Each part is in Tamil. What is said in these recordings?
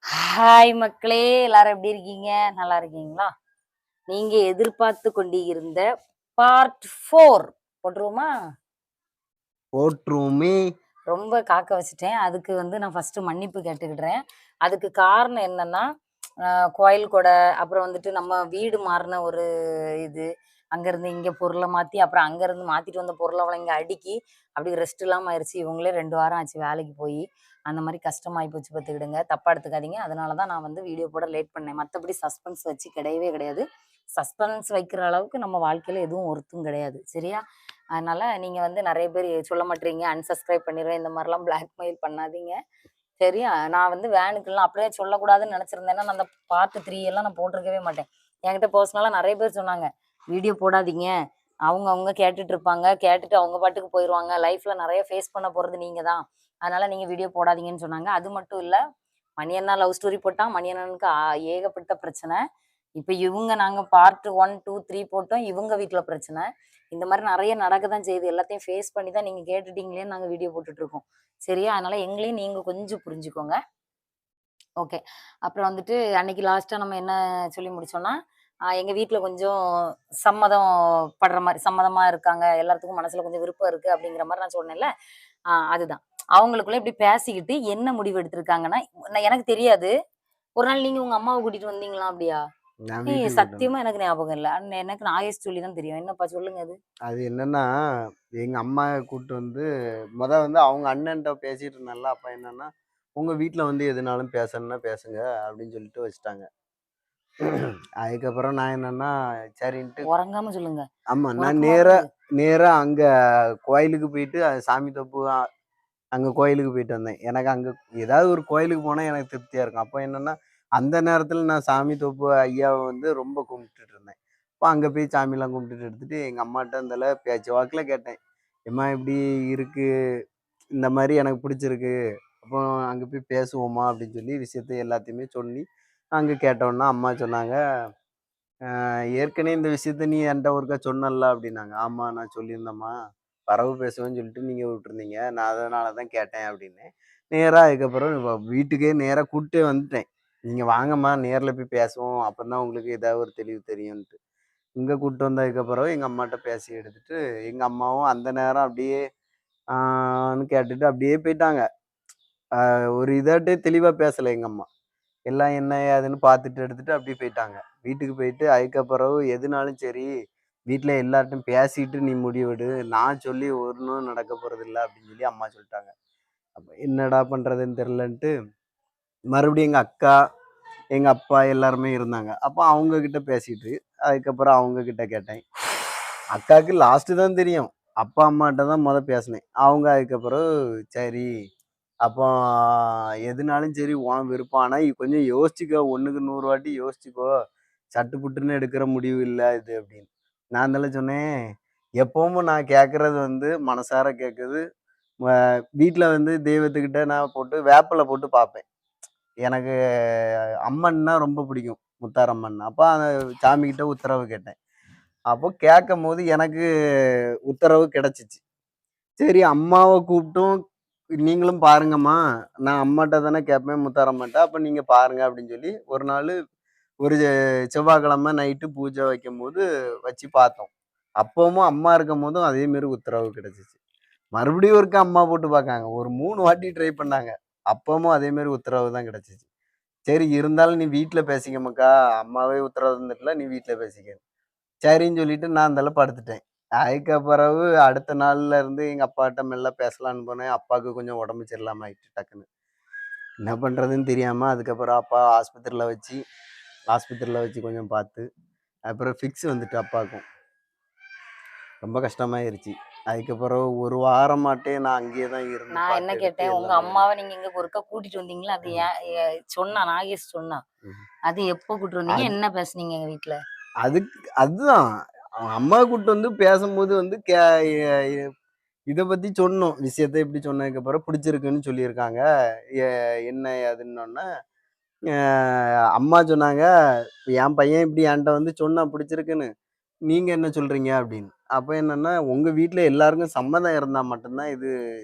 ஹாய் மக்களே! எல்லாரும் எப்படி இருக்கீங்க? நல்லா இருக்கீங்களா? நீங்க எதிர்பார்த்து கொண்டிருந்த பார்ட் 4 போட்டுருவோமா? போற்றுமே. ரொம்ப காக்க வச்சுட்டேன். அதுக்கு நான் ஃபர்ஸ்ட்டு மன்னிப்பு கேட்டுக்கிடுறேன். அதுக்கு காரணம் என்னன்னா, கோயில் கொடை, அப்புறம் நம்ம வீடு மாறுன ஒரு இது. அங்கருந்து இங்க பொருள மாத்தி, அப்புறம் அங்கருந்து மாத்திட்டு வந்த பொருள அவள இங்க அடுக்கி, அப்படியே ரெஸ்ட் இல்லாம ஆயிருச்சு. இவங்களே 2 வாரம் ஆச்சு வேலைக்கு போயி. அந்த மாரி கஷ்டமாயி போச்சு பாத்துக்கிடுங்க. தப்பா எடுத்துக்காதீங்க. அதனால தான் நான் வீடியோ போட லேட் பண்ணேன். மத்தபடி சஸ்பென்ஸ் வச்சு கிடையவே கிடையாது. சஸ்பென்ஸ் வைக்கிற அளவுக்கு நம்ம வாழ்க்கையில எதுவும் ஒர்த்தும் கிடையாது. சரியா? அதனால நீங்க நெறைய பேர் சொல்ல மாட்றீங்க, அன்சப்ஸ்கிரைப் பண்ணிருவேன். இந்த மாரிலாம் பிளாக்மெயில் பண்ணாதீங்க. சரியா? நான் வேனுக்குலாம் அப்படியே சொல்லக்கூடாதுன்னு நெனச்சிருந்தேன்னா, நான் அந்த பார்ட் 3 எல்லாம் நான் போட்டிருக்கவே மாட்டேன். என்கிட்ட பெர்சனலா நெறைய பேர் சொன்னாங்க. வீடியோ போடாதீங்க. அவங்க கேட்டுட்டு இருப்பாங்க. கேட்டுட்டு அவங்க பாட்டுக்கு போயிருவாங்க. லைஃப்ல நெறைய ஃபேஸ் பண்ண போறது நீங்க தான். அதனால நீங்க வீடியோ போடாதீங்கன்னு சொன்னாங்க. அது மட்டும் இல்ல, மணியண்ணா லவ் ஸ்டோரி போட்டான். மணியண்ணனுக்கு ஏகப்பட்ட பிரச்சனை. இப்ப நாங்க பார்ட் 1, 2, 3 போட்டோம். இவங்க வீட்ல பிரச்சனை. இந்த மாரி நெறைய நடக்க தான் செய்யுது. எல்லாத்தையும் ஃபேஸ் பண்ணி தான் நீங்க கேட்டுட்டீங்களேன்னு நாங்க வீடியோ போட்டுட்டு இருக்கோம். சரியா? அதனால எங்களையும் நீங்க கொஞ்சம் புரிஞ்சுக்கோங்க. ஓகே. அப்புறம் அன்னைக்கு லாஸ்ட்டா நம்ம என்ன சொல்லி முடிச்சோம்னா, எங்க வீட்ல கொஞ்சம் சம்மதம் படுற மாரி சம்மதமா இருக்காங்க. எல்லாத்துக்கும் மனசுல கொஞ்சம் விருப்பம் இருக்கு அப்படிங்கிற மாரி நான் சொன்னேன்ல. அதுதான். அவங்களுக்குள்ள இப்படி பேசிக்கிட்டு என்ன முடிவு எடுத்திருக்காங்கன்னா, எனக்கு தெரியாது. ஒரு நாள் நீங்க உங்க அம்மாவ கூட்டிட்டு வந்தீங்களா அப்படியா? நான் வீட்டுக்கு போயிட்டு சத்தியமா வந்தேன். எனக்கு ஞாபகம் இல்ல. எனக்கு நாகேஷ் சொல்லி தான் தெரியும். என்னப்பா சொல்லுங்க அது? அது என்னன்னா, எங்க அம்மா கூட்டு வந்து வந்து அவங்க அண்ணன்ட்ட பேசிட்டு இருந்தேன்ல, அப்ப என்னன்னா, "உங்க வீட்ல வந்து எதுனாலும் பேசணும்னா பேசுங்க" அப்படின்னு சொல்லிட்டு வச்சுட்டாங்க. அதுக்கப்புறம் நான் என்னன்னா, சரின்ட்டு உறங்காம சொல்லுங்க. ஆமா. நான் உறக்கமா நேரா வருது. நேரா அங்க கோயிலுக்கு போயிட்டு, சாமி தோப்பு அங்க கோயிலுக்கு போயிட்டு வந்தேன். எனக்கு அங்க ஏதாவது ஒரு கோயிலுக்கு போனா எனக்கு திருப்தியா இருக்கும். அப்ப என்னன்னா, அந்த நேரத்துல நான் சாமி தோப்பு ஐயாவ வந்து ரொம்ப கும்பிட்டுட்டு இருந்தேன். அப்ப அங்க போய் சாமிலாம் கும்பிட்டுட்டு எடுத்துட்டு, எங்க அம்மாட்ட அந்தால பேச்சு வாக்குல கேட்டேன். "எம்மா இப்படி இருக்கு. இந்த மாரி எனக்கு பிடிச்சிருக்கு. அப்போ அங்க போய் பேசுவோமா?" அப்படின்னு சொல்லி விஷயத்த எல்லாத்தையுமே சொல்லி, அங்க கேட்டோன்னே அம்மா சொன்னாங்க, ஏற்கனவே இந்த விஷயத்த நீ என்ட்ட ஒருக்கா சொன்னல்ல" அப்படின்னாங்க. "ஆமா நான் சொல்லியிருந்தேம்மா. பரவு பேசுவேன்னு சொல்லிட்டு நீங்க விட்டுருந்தீங்க. நான் அதனால தான் கேட்டேன்" அப்படின்னு. நேரா அதுக்கப்புறம் வீட்டுக்கே நேரா கூட்டே வந்துட்டேன். "நீங்க வாங்கம்மா நேர்ல போய் பேசுவோம். அப்பதான் உங்களுக்கு ஏதாவது ஒரு தெளிவு தெரியும்ன்ட்டு." இங்க கூட்டு வந்ததுக்கப்புறம் எங்க அம்மாட்ட பேசி எடுத்துட்டு, எங்க அம்மாவும் அந்த நேரம் அப்படியே ஆன்னு கேட்டுட்டு அப்படியே போயிட்டாங்க. ஒரு இதாட்டே தெளிவா பேசல எங்க அம்மா. எல்லாம் என்ன ஏதுன்னு பார்த்துட்டு எடுத்துட்டு அப்படியே போயிட்டாங்க. வீட்டுக்கு போயிட்டு அதுக்கப்புறம் எதுனாலும் சரி, வீட்ல எல்லார்ட்டயும் பேசிட்டு நீ முடிவெடு. நான் சொல்லி ஒண்ணும் நடக்க போறதில்ல அப்படின்னு சொல்லி அம்மா சொல்லிட்டாங்க. அப்ப என்னடா பண்றதுன்னு தெரியலன்ட்டு, மறுபடியும் எங்க அக்கா, எங்க அப்பா எல்லாருமே இருந்தாங்க. அப்ப அவங்க கிட்ட பேசிட்டு, அதுக்கப்புறம் அவங்க கிட்ட கேட்டேன். அக்காவுக்கு லாஸ்ட்டு தான் தெரியும். அப்பா, அம்மாட்ட தான் மொத பேசினேன். அவங்க அதுக்கப்புறம் சரி, அப்போ எதுனாலும் சரி உன் விருப்பம். ஆனா கொஞ்சம் யோசிச்சுக்கோ. 1க்கு 100 வாட்டி யோசிச்சுக்கோ. சட்டு புட்டுன்னு எடுக்கிற முடிவு இல்ல இது அப்படின்னு. நான் அதனால சொன்னேன், எப்பவும் நான் கேட்கறது வந்து மனசார கேட்கறது, வ வீட்ல வந்து தெய்வத்துக்கிட்ட நான் போட்டு வேப்பில போட்டு பார்ப்பேன். எனக்கு அம்மன்னா ரொம்ப பிடிக்கும். முத்தாரம்மன். அப்ப அந்த சாமிகிட்ட உத்தரவு கேட்டேன். அப்போ கேட்கும்போது எனக்கு உத்தரவு கிடைச்சுச்சு. சரி அம்மாவ கூப்பிட்டும், "நீங்களும் பாருங்கம்மா. நான் அம்மாட்ட தானே கேட்பேன் முத்தாரம்மன்ட்ட. அப்ப நீங்க பாருங்க" அப்படின்னு சொல்லி ஒரு நாளு ஒரு செவ்வாய்க்கிழமை நைட்டு பூஜை வைக்கும்போது வச்சு பார்த்தோம். அப்பவும் அம்மா இருக்கும்போதும் அதே மாரி உத்தரவு கிடைச்சுச்சு. மறுபடியும் ஒருக்கா அம்மா போட்டு பார்க்காங்க. ஒரு 3 வாட்டி ட்ரை பண்ணாங்க. அப்பவும் அதே மாரி உத்தரவு தான் கிடைச்சுச்சு. சரி இருந்தாலும் நீ வீட்ல பேசிக்க மக்கா. அம்மாவே உத்தரவு தந்துட்டுல நீ வீட்ல பேசிக்க. சரின்னு சொல்லிட்டு நான் அந்தால படுத்துட்டேன். அதுக்கு பிறவு அடுத்த நாள்ல இருந்து எங்க அப்பாட்ட மெல்ல பேசலான்னு போனேன். அப்பாவுக்கு கொஞ்சம் உடம்பு சரியில்லாம ஆயிடுச்சு டக்குன்னு. என்ன பண்றதுன்னு தெரியாம அதுக்கப்புறம் அப்பா ஆஸ்பத்திரியில வச்சு கொஞ்சம் பார்த்து, அப்புறம் ஃபிக்ஸ் வந்துட்டு அப்பாவுக்கும். ரொம்ப கஷ்டமாயிருச்சு. அதுக்கப்புறம் 1 வாரமாட்டே நான் அங்கேயே தான் இருந்து நான் என்ன பார்த்து எடுத்து கேட்டேன், உங்க எல்லாமே அம்மாவ நீங்க இங்க ஒருக்கா கூட்டிட்டு வந்தீங்கல்ல, அது ம், ஏன் சொன்னா நாகேஷ் சொன்னான். ம். அது எப்போ கூட்டிட்டு வந்தீங்க? அது என்ன பேசுனீங்க எங்க வீட்ல? அதுதான். அவங்க அம்மா கூட்டு வந்து பேசம்போது வந்து எ இத பத்தி சொன்னோம். விஷயத்த இப்படி சொன்னதுக்கப்புறம் பிடிச்சிருக்குன்னு சொல்லியிருக்காங்க. எ என்ன ஏதுன்னோன்னே, அ அம்மா சொன்னாங்க, "என் பையன் இப்படி என்ட்ட வந்து சொன்னான் பிடிச்சிருக்குன்னு. நீங்க என்ன சொல்றீங்க?" அப்படின்னு. அப்ப என்னன்னா, "உங்க வீட்ல எல்லாருக்கும் சம்மதம் இருந்தா மட்டும் தான் இது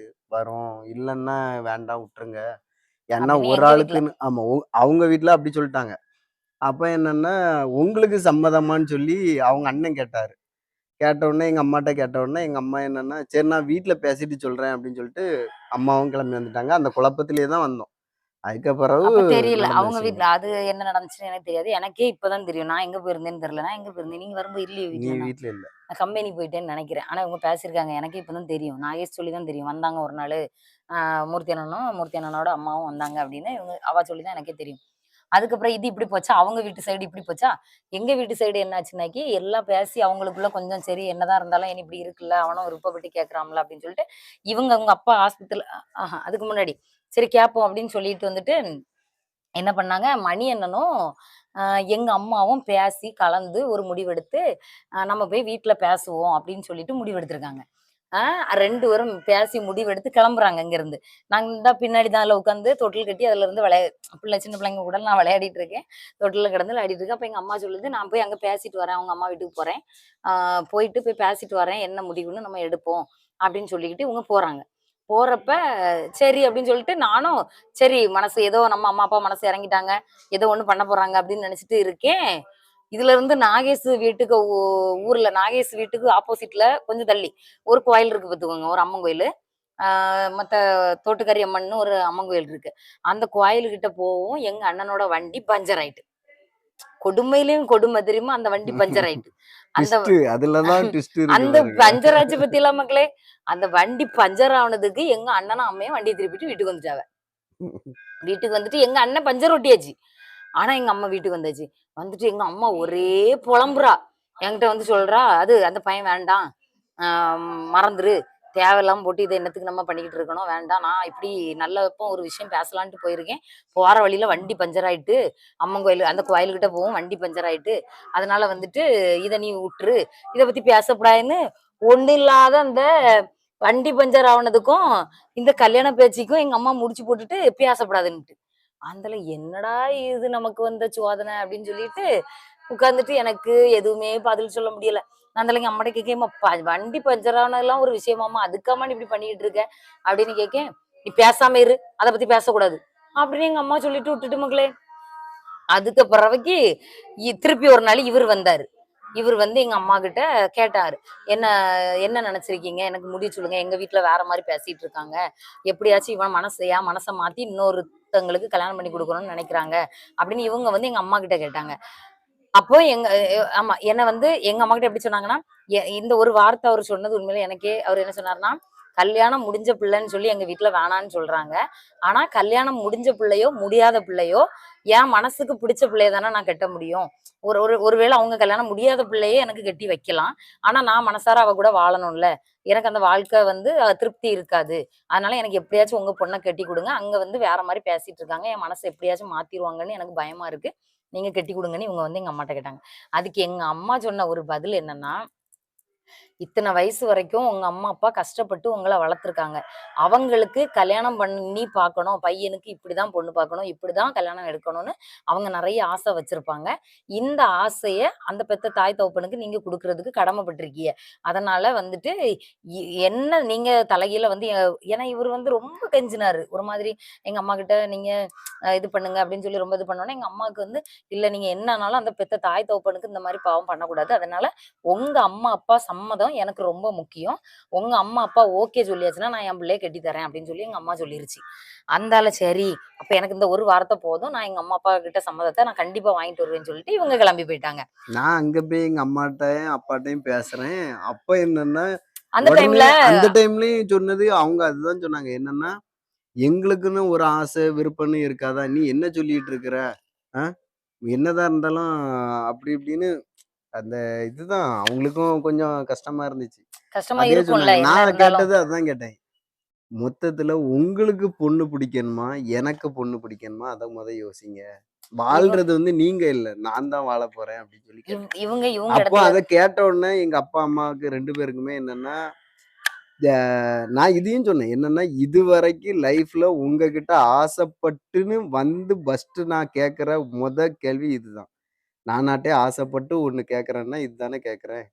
வரும். இல்லன்னா வேண்டாம் விட்டுருங்க. ஏன்னா அப்படின்னு ஒரு எங்க வீட்ல. ஆளுக்குன்னு ஆமா. அவங்க வீட்ல அப்படி சொல்ட்டாங்க. அப்ப என்னன்னா, உங்களுக்கு சம்மதமான்னு சொல்லி அவங்க அண்ணன் கேட்டாரு. கேட்டவுடனே எங்க அம்மாட்ட கேட்டவுடனே, எங்க அம்மா என்னன்னா, "சரி நான் வீட்ல பேசிட்டு சொல்றேன்" அப்படின்னு சொல்லிட்டு, அம்மாவும் கிளம்பி வந்துட்டாங்க. அந்த குழப்பத்திலேயே தான் வந்தோம். அதுக்கு பிறகு அப்ப தெரியல. நடந்த அவங்க வீட்ல விஷயங்கள். அது என்ன நடந்துச்சுன்னு எனக்கு தெரியாது. எனக்கே இப்ப தான் தெரியும். நான் எங்க போயிருந்தேன்னு தெரியல. நான் எங்க போயிருந்தேன்? நீங்க வரும்போது இல்லையே நீ வீட்ல நான். வீட்ல இல்ல. நான் கம்பெனி போயிட்டேன்னு நெனைக்கிறேன். ஆனா இவங்க பேசியிருக்காங்க. எனக்கே இப்ப தான் தெரியும். நாகேஷ் சொல்லி தான் தெரியும். வந்தாங்க ஒரு நாளு. ஆ மூர்த்தி அண்ணனும், மூர்த்தி அண்ணனோட அம்மாவும் வந்தாங்க அப்படின்னு அவ சொல்லி தான் எனக்கே தெரியும். அதுக்கப்புறம் இது இப்படி போச்சா, அவங்க வீட்டு சைடு இப்படி போச்சா, எங்க வீட்டு சைடு என்னாச்சுன்னாக்கி, எல்லாம் பேசி அவங்களுக்குள்ள கொஞ்சம் சரி என்னதான் இருந்தாலும் இனி இப்படி இருக்குல்ல, அவனும் விருப்பப்பட்டு கேட்கறான்ல அப்படின்னு சொல்லிட்டு, அவங்க அப்பா ஆஸ்பத்திரில அதுக்கு முன்னாடி. சரி கேட்போம் அப்படின்னு சொல்லிட்டு வந்துட்டு என்ன பண்ணாங்க, மணி அண்ணனும், அ எங்க அம்மாவும் பேசி கலந்து ஒரு முடிவெடுத்து, நம்ம போய் வீட்ல பேசுவோம் அப்படின்னு சொல்லிட்டு முடிவெடுத்திருக்காங்க. ஆ 2 பேரும் பேசி முடிவெடுத்து கிளம்புறாங்க இங்கருந்து. நாங்க இந்தா பின்னாடி தான்ல உட்காந்து தொட்டில் கட்டி அதுலருந்து பிள்ளை சின்ன பிள்ளைங்க கூட நான் விளையாடிட்டு இருக்கேன். தொட்டில்ல கிடந்து விளையாடிட்டு இருக்கேன். அப்ப எங்க அம்மா சொல்லுது, "நான் போய் அங்க பேசிட்டு வரேன். அவங்க அம்மா வீட்டுக்கு போறேன். ஆ போயிட்டு போய் பேசிட்டு வரேன். என்ன முடிவுன்னு நம்ம எடுப்போம்." அப்படின்னு சொல்லிக்கிட்டு இவங்க போறாங்க. போறப்ப சரி அப்படின்னு சொல்லிட்டு நானும் சரி மனசு ஏதோ நம்ம அம்மா, அப்பா மனசு இறங்கிட்டாங்க. ஏதோ ஒண்ணு பண்ண போறாங்க அப்படின்னு நினைச்சுட்டு இருக்கேன். இதுல இருந்து நாகேஷ் வீட்டுக்கு ஊர்ல நாகேஷ் வீட்டுக்கு ஆப்போசிட்ல கொஞ்சம் தள்ளி ஒரு கோயில் இருக்கு பாத்துக்கோங்க. ஒரு அம்மன் கோயிலு. ஆ மத்த தோட்டுக்காரி அம்மன்னு ஒரு அம்மன் கோயில் இருக்கு. அந்த கோயிலுகிட்ட போவும் எங்க அண்ணனோட வண்டி பஞ்சர் ஆயிட்டு. கொடுமையிலயும் கொடுமை தெரியுமா? அந்த வண்டி பஞ்சர் ஆயிட்டு. அந்த ட்விஸ்ட்டு அதுல தான் ட்விஸ்ட் இருக்கு அந்த பாருங்க. பஞ்சர் ஆச்சு பத்தியலா மக்களே! அந்த வண்டி பஞ்சர் ஆனதுக்கு எங்க அண்ணனும், அம்மையும் வண்டிய திருப்பிட்டு வீட்டுக்கு வந்துட்டாங்க. வீட்டுக்கு வந்துட்டு எங்க அண்ணன் பஞ்சர் ஒட்டியாச்சு. ஆனா எங்க அம்மா வீட்டுக்கு வந்தாச்சு. வந்துட்டு எங்க அம்மா ஒரே புலம்புறா. என்கிட்ட வந்து சொல்றா, "அது அந்த பையன் வேண்டாம். ஆ மறந்துரு. தேவையில்லாம போட்டு இத என்னத்துக்கு நம்ம பண்ணிக்கிட்டு இருக்கணும். வேண்டாம். நான் இப்டி நல்லப்போ ஒரு விஷயம் பேசலான்ட்டு போயிருக்கேன். போற வழியில வண்டி பஞ்சர் ஆயிட்டு, அம்மன் கோயில் அந்த கோயிலுக்கிட்ட போவும் வண்டி பஞ்சர் ஆயிட்டு. அதனால வந்துட்டு இத நீ உட்டுரு. இத பத்தி பேசக்கூடாதுன்னு" ஒண்ணும் இல்லாத அந்த வண்டி பஞ்சர் ஆவுனதுக்கும், இந்த கல்யாண பேச்சுக்கும் எங்க அம்மா முடிச்சு போட்டுட்டு பேசக்கூடாதுன்ட்டு. அதுல என்னடா இது நமக்கு வந்த சோதனை அப்படின்னு சொல்லிட்டு உட்கார்ந்துட்டு எனக்கு எதுவுமே பதில் சொல்ல முடியல. நான் அதனால எங்க அம்மாட்ட கேட்கேன், வண்டி பஞ்சர் ஆனதெல்லாம் ஒரு விஷயமாம்மா? அதுக்காம்மா நீ இப்படி பண்ணிக்கிட்டு இருக்க?" அப்படின்னு கேட்கேன். "நீ பேசாம இரு. அத பத்தி பேசக்கூடாது." அப்படின்னு எங்க அம்மா சொல்லிட்டு விட்டுட்டு மக்களே. அதுக்கு பிறவைக்கு திருப்பி ஒரு நாள் இவரு வந்தாரு. இவரு வந்து எங்க அம்மாகிட்ட கேட்டாரு. "என்ன என்ன நெனச்சிருக்கீங்க? எனக்கு முடிவு சொல்லுங்க. எங்க வீட்ல வேற மாரி பேசிட்டு இருக்காங்க. எப்படியாச்சும் இவன் என் மனச மாத்தி இன்னொருத்தங்களுக்கு கல்யாணம் பண்ணி குடுக்கணும்னு நெனைக்கிறாங்க." அப்படின்னு இவங்க வந்து எங்க அம்மாகிட்ட கேட்டாங்க. அப்போ எங்க ஆமா. என்ன வந்து எங்க அம்மாகிட்ட எப்படி சொன்னாங்கன்னா, இந்த ஒரு வார்த்தை அவரு சொன்னது உண்மையிலே எனக்கே அவரு என்ன சொன்னாருன்னா, "கல்யாணம் முடிஞ்ச பிள்ளைன்னு சொல்லி எங்க வீட்ல வேணான்னு சொல்றாங்க. ஆனா கல்யாணம் முடிஞ்ச பிள்ளையோ, முடியாத பிள்ளையோ, என் மனசுக்கு பிடிச்ச பிள்ளைய தானே நான் கட்ட முடியும். ஒரு ஒரு ஒரு வேளை அவங்க கல்யாணம் முடியாத பிள்ளையே எனக்கு கட்டி வைக்கலாம். ஆனா நான் மனசார அவ கூட வாழணும்ல. எனக்கு அந்த வாழ்க்கை வந்து திருப்தி இருக்காது. அதனால எனக்கு எப்படியாச்சும் உங்க பொண்ண கட்டி குடுங்க. அங்க வந்து வேற மாரி பேசிட்டு இருக்காங்க. என் மனச எப்படியாச்சும் மாத்திருவாங்கன்னு எனக்கு பயமா இருக்கு. நீங்க கட்டி குடுங்கன்னு" இவங்க வந்து எங்க அம்மாட்ட கேட்டாங்க. அதுக்கு எங்க அம்மா சொன்ன ஒரு பதில் என்னன்னா, "இத்தன வயசு வரைக்கும் உங்க அம்மா, அப்பா கஷ்டப்பட்டு உங்கள வளர்த்துருக்காங்க. அவங்களுக்கு கல்யாணம் பண்ணி பார்க்கணும். பையனுக்கு இப்படிதான் பொண்ணு பார்க்கணும். இப்படிதான் கல்யாணம் எடுக்கணும்னு அவங்க நெறைய ஆசை வச்சிருப்பாங்க. இந்த ஆசைய அந்த பெத்த தாய் தகப்பனுக்கு நீங்க குடுக்குறதுக்கு கடமைப்பட்டுருக்கீய. அதனால வந்துட்டு என்ன நீங்க தலைகீழ வந்து ஏன்னா இவரு வந்து ரொம்ப கெஞ்சினாரு. ஒரு மாதிரி எங்க அம்மாகிட்ட நீங்க இது பண்ணுங்க அப்படின்னு சொல்லி ரொம்ப இது பண்ணோனே, எங்க அம்மாவுக்கு வந்து, "இல்ல நீங்க என்ன ஆனாலும் அந்த பெத்த தாய் தகப்பனுக்கு இந்த மாரி பாவம் பண்ணக்கூடாது. அதனால உங்க அம்மா, அப்பா சம்மதம் எனக்கு ரொம்ப முக்கியம். உங்க அம்மா, அப்பா ஓகே சொல்லியாச்சுன்னா, நான் என் பிள்ளைய கட்டி தரேன்" அப்படின்னு சொல்லி எங்க அம்மா சொல்லிருச்சு. அந்தால சரி, அப்ப எனக்கு இந்த ஒரு வார்த்தை போதும். நான் எங்க அம்மா, அப்பா கிட்ட சம்மதத்த நான் கண்டிப்பா வாங்கிட்டு வருவேன்னு சொல்லிட்டு இவங்க கிளம்பி போயிட்டாங்க. நான் அங்க போய் எங்க அம்மாட்டயும், அப்பாட்டயும் பேசுறேன். அப்ப என்னன்னா, அந்த உடனே டைம்ல அந்த டைம்லயும் சொன்னது அவங்க அதுதான் சொன்னாங்க. என்னன்னா, "எங்களுக்குன்னு ஒரு ஆசை, விருப்பம்ன்னு இருக்காதா? நீ என்ன சொல்லிட்டு இருக்கிற? அ என்னதான் இருந்தாலும்" அப்படி இப்படின்னு அந்த இதுதான் அவங்களுக்கும் கொஞ்சம் கஷ்டமா இருந்துச்சு. கஷ்டமா அதே இருக்கும்ல சொன்னாங்க. என்ன நான் இருந்தாலும். கேட்டது அதான் கேட்டேன். "மொத்தத்துல உங்களுக்கு பொண்ணு பிடிக்கணுமா? எனக்கு பொண்ணு பிடிக்கணுமா? அத யோசிங்க. இவ வாழ்றது வந்து நீங்க இல்ல. நான் தான் வாழப் போறேன்" அப்படின்னு சொல்லி கேட்டேன். இவங்க அப்போ இடத்துல அத கேட்ட உடனே எங்க அப்பா, அம்மாவுக்கு 2 பேருக்குமே என்னன்னா, த நான் இதையும் சொன்னேன். என்னன்னா, இதுவரைக்கும் லைஃப்ல உங்ககிட்ட ஆசைப்பட்டுன்னு வந்து ஃபர்ஸ்ட்டு நான் கேட்கிற கேள்வி இதுதான். நானாட்டே ஆசைப்பட்டு ஒண்ணு கேட்கிறேன்னா, இதுதானே கேட்கிறேன்.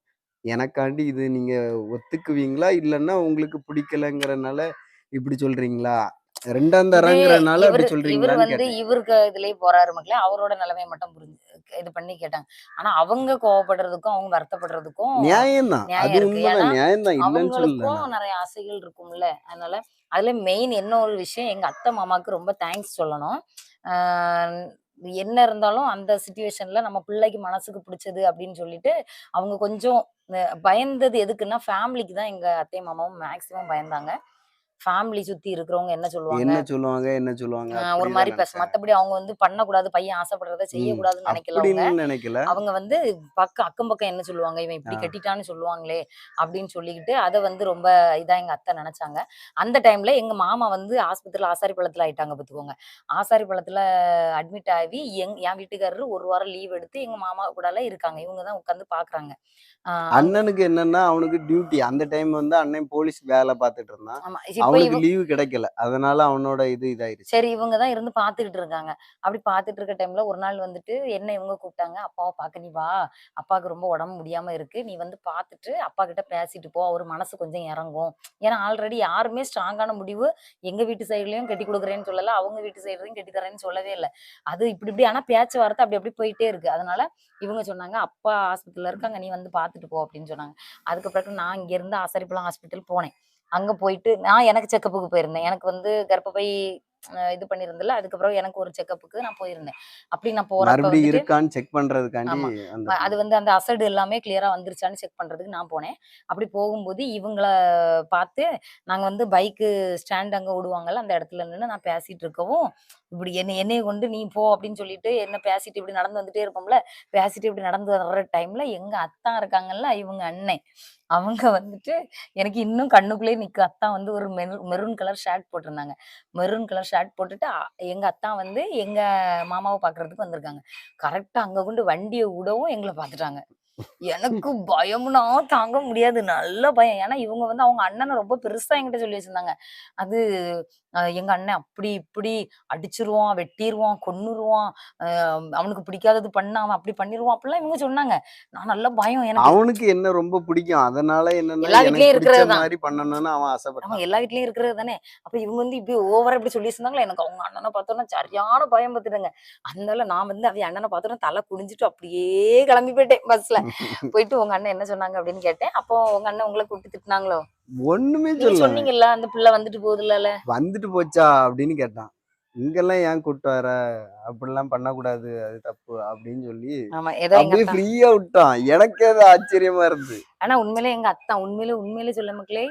எனக்காண்டி இது நீங்க ஒத்துக்குவீங்களா? இல்லன்னா உங்களுக்கு பிடிக்கலங்கிறனால இப்படி சொல்றீங்களா? 2ஆம் இது தரங்கிறனால அப்படி இவரு இவரு சொல்றீங்களான்னு வந்து கேட்டேன். இவருக்கு இதுலயே போறாரு மக்களே. அவரோட நிலைமைய மட்டும் இது பண்ணி கேட்டாங்க. ஆனா அவங்க கோவப்படுறதுக்கும், அவங்க வருத்தப்படுறதுக்கும் நியாயம் தான். அது நியாயம் இருக்கு. ஏன்னா, உண்மதான். நியாயம் தான். இல்லன்னு சொல்லல அவங்களுக்கும் நான். நெறைய ஆசைகள் இருக்கும்ல. அதனால அதுல மெயின் என்ன ஒரு விஷயம், எங்க அத்தை, மாமாவுக்கு ரொம்ப தேங்க்ஸ் சொல்லணும். ஆ என்ன இருந்தாலும் அந்த சிச்சுவேஷன்ல நம்ம பிள்ளைக்கு மனசுக்கு பிடிச்சது அப்படின்னு சொல்லிட்டு, அவங்க கொஞ்சம் பயந்தது எதுக்குன்னா, ஃபேமிலிக்கு தான் எங்க அத்தை, மாமாவும் மேக்ஸிமம் பயந்தாங்க. ஃபேமிலி சுத்தி இருக்கிறவங்க என்ன சொல்லுவாங்க? என்ன சொல்லுவாங்க, என்ன சொல்லுவாங்க ஒரு மாரி அப்படிதான் நெனச்சாங்க. மத்தபடி அவங்க வந்து பண்ணக்கூடாது, பையன் ஆசைப்படுறத ம். செய்யக்கூடாதுன்னு நெனைக்கல அவங்க. அப்படின்னு நெனைக்கல. அவங்க வந்து அக்கம் பக்கம் என்ன சொல்லுவாங்க? இவன் ஆ. இப்படி கட்டிட்டான்னு சொல்லுவாங்களே! அப்படின்னு சொல்லிக்கிட்டு, அத வந்து ரொம்ப இதா எங்க அத்தை நெனச்சாங்க. அந்த டைம்ல எங்க மாமா வந்து ஆஸ்பத்திரியில ஆசாரிப்பள்ளத்துல ஆயிட்டாங்க பாத்துக்கோங்க. ஆசாரிப்பள்ளத்துல அட்மிட் ஆகி என் வீட்டுக்காரரு 1 வாரம் லீவ் எடுத்து எங்க மாமா கூடலாம் இருக்காங்க. இவங்க தான் உட்காந்து பாக்குறாங்க. அங்க அண்ணனுக்கு என்னன்னா, அவனுக்கு டியூட்டி. அந்த டைம் வந்து அண்ணன் போலீஸ் வேல பாத்துட்டு இருந்தான். ஆமா. இப்ப அவனுக்கு லீவு கிடைக்கல. அதனால அவனோட இது இதாயிருச்சு. சரி, இவங்க தான் இருந்து பார்த்துக்கிட்டு இருக்காங்க. அப்படி பார்த்துட்டு இருக்க டைம்ல ஒரு நாள் வந்துட்டு என்ன இவங்க கூப்பிட்டாங்க, "அப்பாவ பார்க்க நீ வா. அப்பாவுக்கு ரொம்ப உடம்பு முடியாம இருக்கு. நீ வந்து பார்த்துட்டு அப்பா கிட்ட பேசிட்டு போ. அவரு மனசு கொஞ்சம் இறங்கும்." ஏன்னா ஆல்ரெடி யாருமே ஸ்ட்ராங்கான முடிவு எங்க வீட்டு சைடுலயும் கட்டி குடுக்குறேன்னு சொல்லல. அவங்க வீட்டு சைடுலயும் கட்டி தரேன்னு சொல்லவே இல்ல. அது இப்படி இப்படி ஆனா பேச்சுவார்த்தை அப்படி அப்படி போயிட்டே இருக்கு. அதனால இவங்க சொன்னாங்க, "அப்பா ஆஸ்பத்திரியில இருக்காங்க. நீ வந்து பார்த்துட்டு போ." அப்படின்னு சொன்னாங்க. அதுக்கு பிறகு நான் இங்கேருந்து ஆசாரிப்பள்ளம் ஹாஸ்பிட்டல் போனேன். அங்க போயிட்டு நான் எனக்கு செக்கப்புக்கு போயிருந்தேன். எனக்கு வந்து கர்ப்பப்பை இது பண்ணியிருந்தேன்ல, அதுக்கப்புறம் எனக்கு ஒரு செக்கப்புக்கு நான் போயிருந்தேன். அப்படி நான் போறப்ப மறுபடியும் வந்துட்டு இருக்கான்னு செக் பண்றதுக்காண்டி ஆமா. அது வந்திருந்தேன். வந்து அந்த அசடு எல்லாமே கிளியரா வந்துருச்சான்னு செக் பண்றதுக்கு நான் போனேன். அப்படி போகும்போது இவங்கள பார்த்து நாங்க வந்து பைக்கு ஸ்டாண்ட் அங்க விடுவாங்கல்ல, அந்த இடத்துல நின்னு நான் பேசிட்டு இருக்கவும், இப்படி என்னைய கொண்டு "நீ போ" அப்படின்னு சொல்லிட்டு என்ன பேசிட்டு இப்படி நடந்து வந்துட்டே இருப்போம்ல, பேசிட்டு இப்படி நடந்து வர்ற டைம்ல எங்க அத்தான் இருக்காங்கல்ல, இவங்க அண்ணன். அவங்க வந்துட்டு எனக்கு இன்னும் கண்ணுக்குள்ளேயே நிக்கும். அத்தான் வந்து ஒரு மெரூன் கலர் ஷர்ட் போட்டிருந்தாங்க. மெரூன் கலர் ஷர்ட் போட்டுட்டு எங்க அத்தான் வந்து எங்க மாமாவ பார்க்கறதுக்கு வந்திருக்காங்க. கரெக்ட்டா அங்க கொண்டு வண்டிய விடவும் எங்கள பார்த்துட்டாங்க. எனக்கு பயம்னா தாங்க முடியாது. நல்ல பயம். ஏன்னா இவங்க வந்து அவங்க அண்ணன ரொம்ப பெருசா என்கிட்ட சொல்லி வச்சிருந்தாங்க. அது எங்க அண்ணன் அப்படி இப்படி அடிச்சுருவான், வெட்டிருவான், கொன்னுருவான். அ அவனுக்கு பிடிக்காதது பண்ணா அவன் அப்படி பண்ணிருவான். அப்படிலாம் இவங்க சொன்னாங்க. நான் நல்ல பயம் எனக்கு. அவனுக்கு என்ன ரொம்ப பிடிக்கும். அதனால என்னன்னா, எல்லா எனக்கு வீட்லயும் பிடிச்ச இருக்கிறது தான். மாரி பண்ணணும்னு அவன் ஆமா ஆசைப்பட்டான். எல்லா வீட்லயும் இருக்கிறது தானே. அப்ப இவங்க வந்து இப்படி ஓவரா இப்படி சொல்லி வச்சிருந்தாங்களா, எனக்கு அவங்க அண்ணன பார்த்தோனே சரியான பயம் பாத்துடுங்க. அதனால நான் வந்து அவிங்க அண்ணன பார்த்தோனே தல குனிஞ்சுட்டு அப்படியே கிளம்பி போயிட்டேன் பஸ்ல. போயிட்டு உங்க அண்ணன் என்ன சொன்னாங்க அப்படின்னு கேட்டேன். அப்போ உங்க அண்ணன் உங்கள கூப்பிட்டு திட்டுனாங்களோ? ஒண்ணுமே நீங்க சொல்லல அவன். சொன்னீங்கல்ல, அந்த பிள்ளை வந்துட்டு போகுதுல்லல. "வந்துட்டு போச்சா?" அப்படின்னு கேட்டான். "இங்கெல்லாம் ஏன் கூட்டு வர? அப்படிலாம் பண்ணக்கூடாது. அது தப்பு." அப்படின்னு சொல்லி ஆமா. ஏதோ எங்க அப்படியே அத்தா. ஃப்ரீயா விட்டான். எனக்கே அது ஆச்சரியமா இருந்தது. ஆனா உண்மையிலே எங்க அத்தான் உண்மையிலே சொல்ல மக்களே,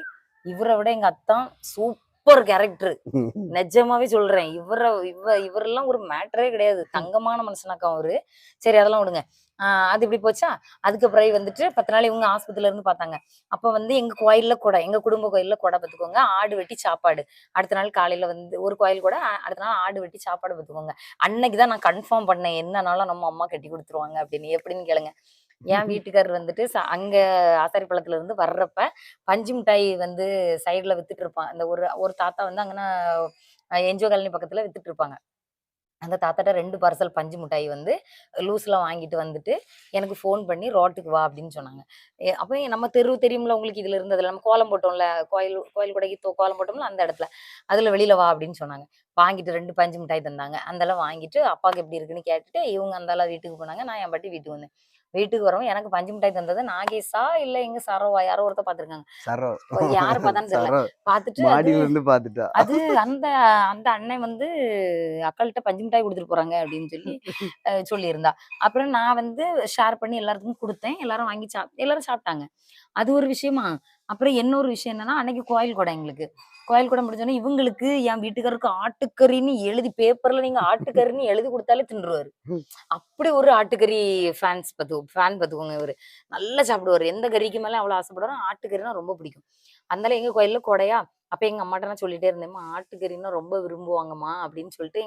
இவர விட எங்க அத்தான் சூப்பர் கேரக்டர். நெஜமாவே சொல்றேன். இவரெல்லாம் ஒரு மேட்டரே கிடையாது. தங்கமான மனுஷனாக்கா அவரு. சரி அதெல்லாம் விடுங்க. அது இப்படி போச்சா, அதுக்கு பிறகு வந்துட்டு 10 நாள் இவங்க ஆஸ்பத்திரியில இருந்து பார்த்தாங்க. அப்ப வந்து எங்க கோயில்ல கொடை, எங்க குடும்ப கோயில்ல கொடை பார்த்துக்கோங்க. ஆடு வெட்டி சாப்பாடு. அடுத்த நாள் காலையில வந்து ஒரு கோயில் கொடை, அடுத்த நாள் ஆடு வெட்டி சாப்பாடு பார்த்துக்கோங்க. அன்னைக்கு தான் நான் கன்ஃபார்ம் பண்ணேன். என்னனாலும் நம்ம அம்மா கட்டி குடுத்துருவாங்க அப்படின்னு. எப்படின்னு கேளுங்க. என் வீட்டுக்காரர் வந்துட்டு அங்க ஆசாரிப்பள்ளத்துல இருந்து வர்றப்ப, பஞ்சு மிட்டாய் வந்து சைடுல வித்துட்டு இருப்பான். அந்த ஒரு ஒரு தாத்தா வந்து அங்கன என்ஜிஓ காலனி பக்கத்துல வித்துட்டு இருப்பாங்க. அந்த தாத்தாட்ட 2 பார்சல் பஞ்சு மிட்டாய் வந்து லூஸ்ல வாங்கிட்டு வந்துட்டு, எனக்கு ஃபோன் பண்ணி "ரோட்டுக்கு வா" அப்படின்னு சொன்னாங்க. அப்ப நம்ம தெரு தெரியும்ல உங்களுக்கு இதுல இருந்ததுல. நம்ம கோலம் போட்டோம்ல, கோயில் கொடைக்கு கோலம் போட்டோம்ல அந்த இடத்துல. "அதுல வெளில வா" அப்படின்னு சொன்னாங்க. வாங்கிட்டு 2 பஞ்சு மிட்டாய் தந்தாங்க. அந்தெல்லாம் வாங்கிட்டு அப்பாக்கு எப்படி இருக்குன்னு கேட்டுட்டு, இவங்க அந்தால வீட்டுக்கு போனாங்க. நான் என் பாட்டுக்கு வீட்டுக்கு வந்தேன். வீட்டுக்கு வரவும் எனக்கு பஞ்சு மிட்டாய் தந்தது நாகேஷா, இல்ல எங்க சரோவா யாரோ ஒருத்தர் பார்த்துருக்காங்க. சரோ யாரு பார்த்தான்னு தெரியல. சரோ பார்த்துட்டு அது மாடியில இருந்து பாத்துட்டா. அது அந்த அந்த அண்ணன் வந்து அக்காள்ட்ட பஞ்சு மிட்டாய் குடுத்துட்டு போறாங்க அப்படின்னு சொல்லி சொல்லியிருந்தா. அப்புறம் நான் வந்து ஷேர் பண்ணி எல்லாருக்கும் குடுத்தேன். எல்லாரும் வாங்கி எல்லாரும் சாப்பிட்டாங்க. அது ஒரு விஷயமா. அப்புறம் இன்னொரு விஷயம் என்னன்னா, அன்னைக்கு கோயில் கொடை எங்களுக்கு. கோயில் கொடை முடிஞ்சோனே இவங்களுக்கு என் வீட்டுக்காரருக்கு ஆட்டுக்கறின்னு எழுதி பேப்பர்ல நீங்க ஆட்டுக்கறின்னு எழுதி குடுத்தாலே தின்றுவாரு. அப்படி ஒரு ஆட்டுக்கறி ஃபேன் பாத்துக்கோங்க இவரு. நல்லா சாப்பிடுவாரு. எந்த கறிக்கு மேல அவ்வளோ ஆசைப்படுவாரோ, ஆட்டுக்கறினா ரொம்ப பிடிக்கும். அதனால எங்க கோயில்ல கொடையா, அப்ப எங்க அம்மாட்ட நான் சொல்லிட்டே இருந்தேன்ம்மா, ஆட்டுக்கறின்னா ரொம்ப விரும்புவாங்கம்மா அப்படின்னு சொல்லிட்டு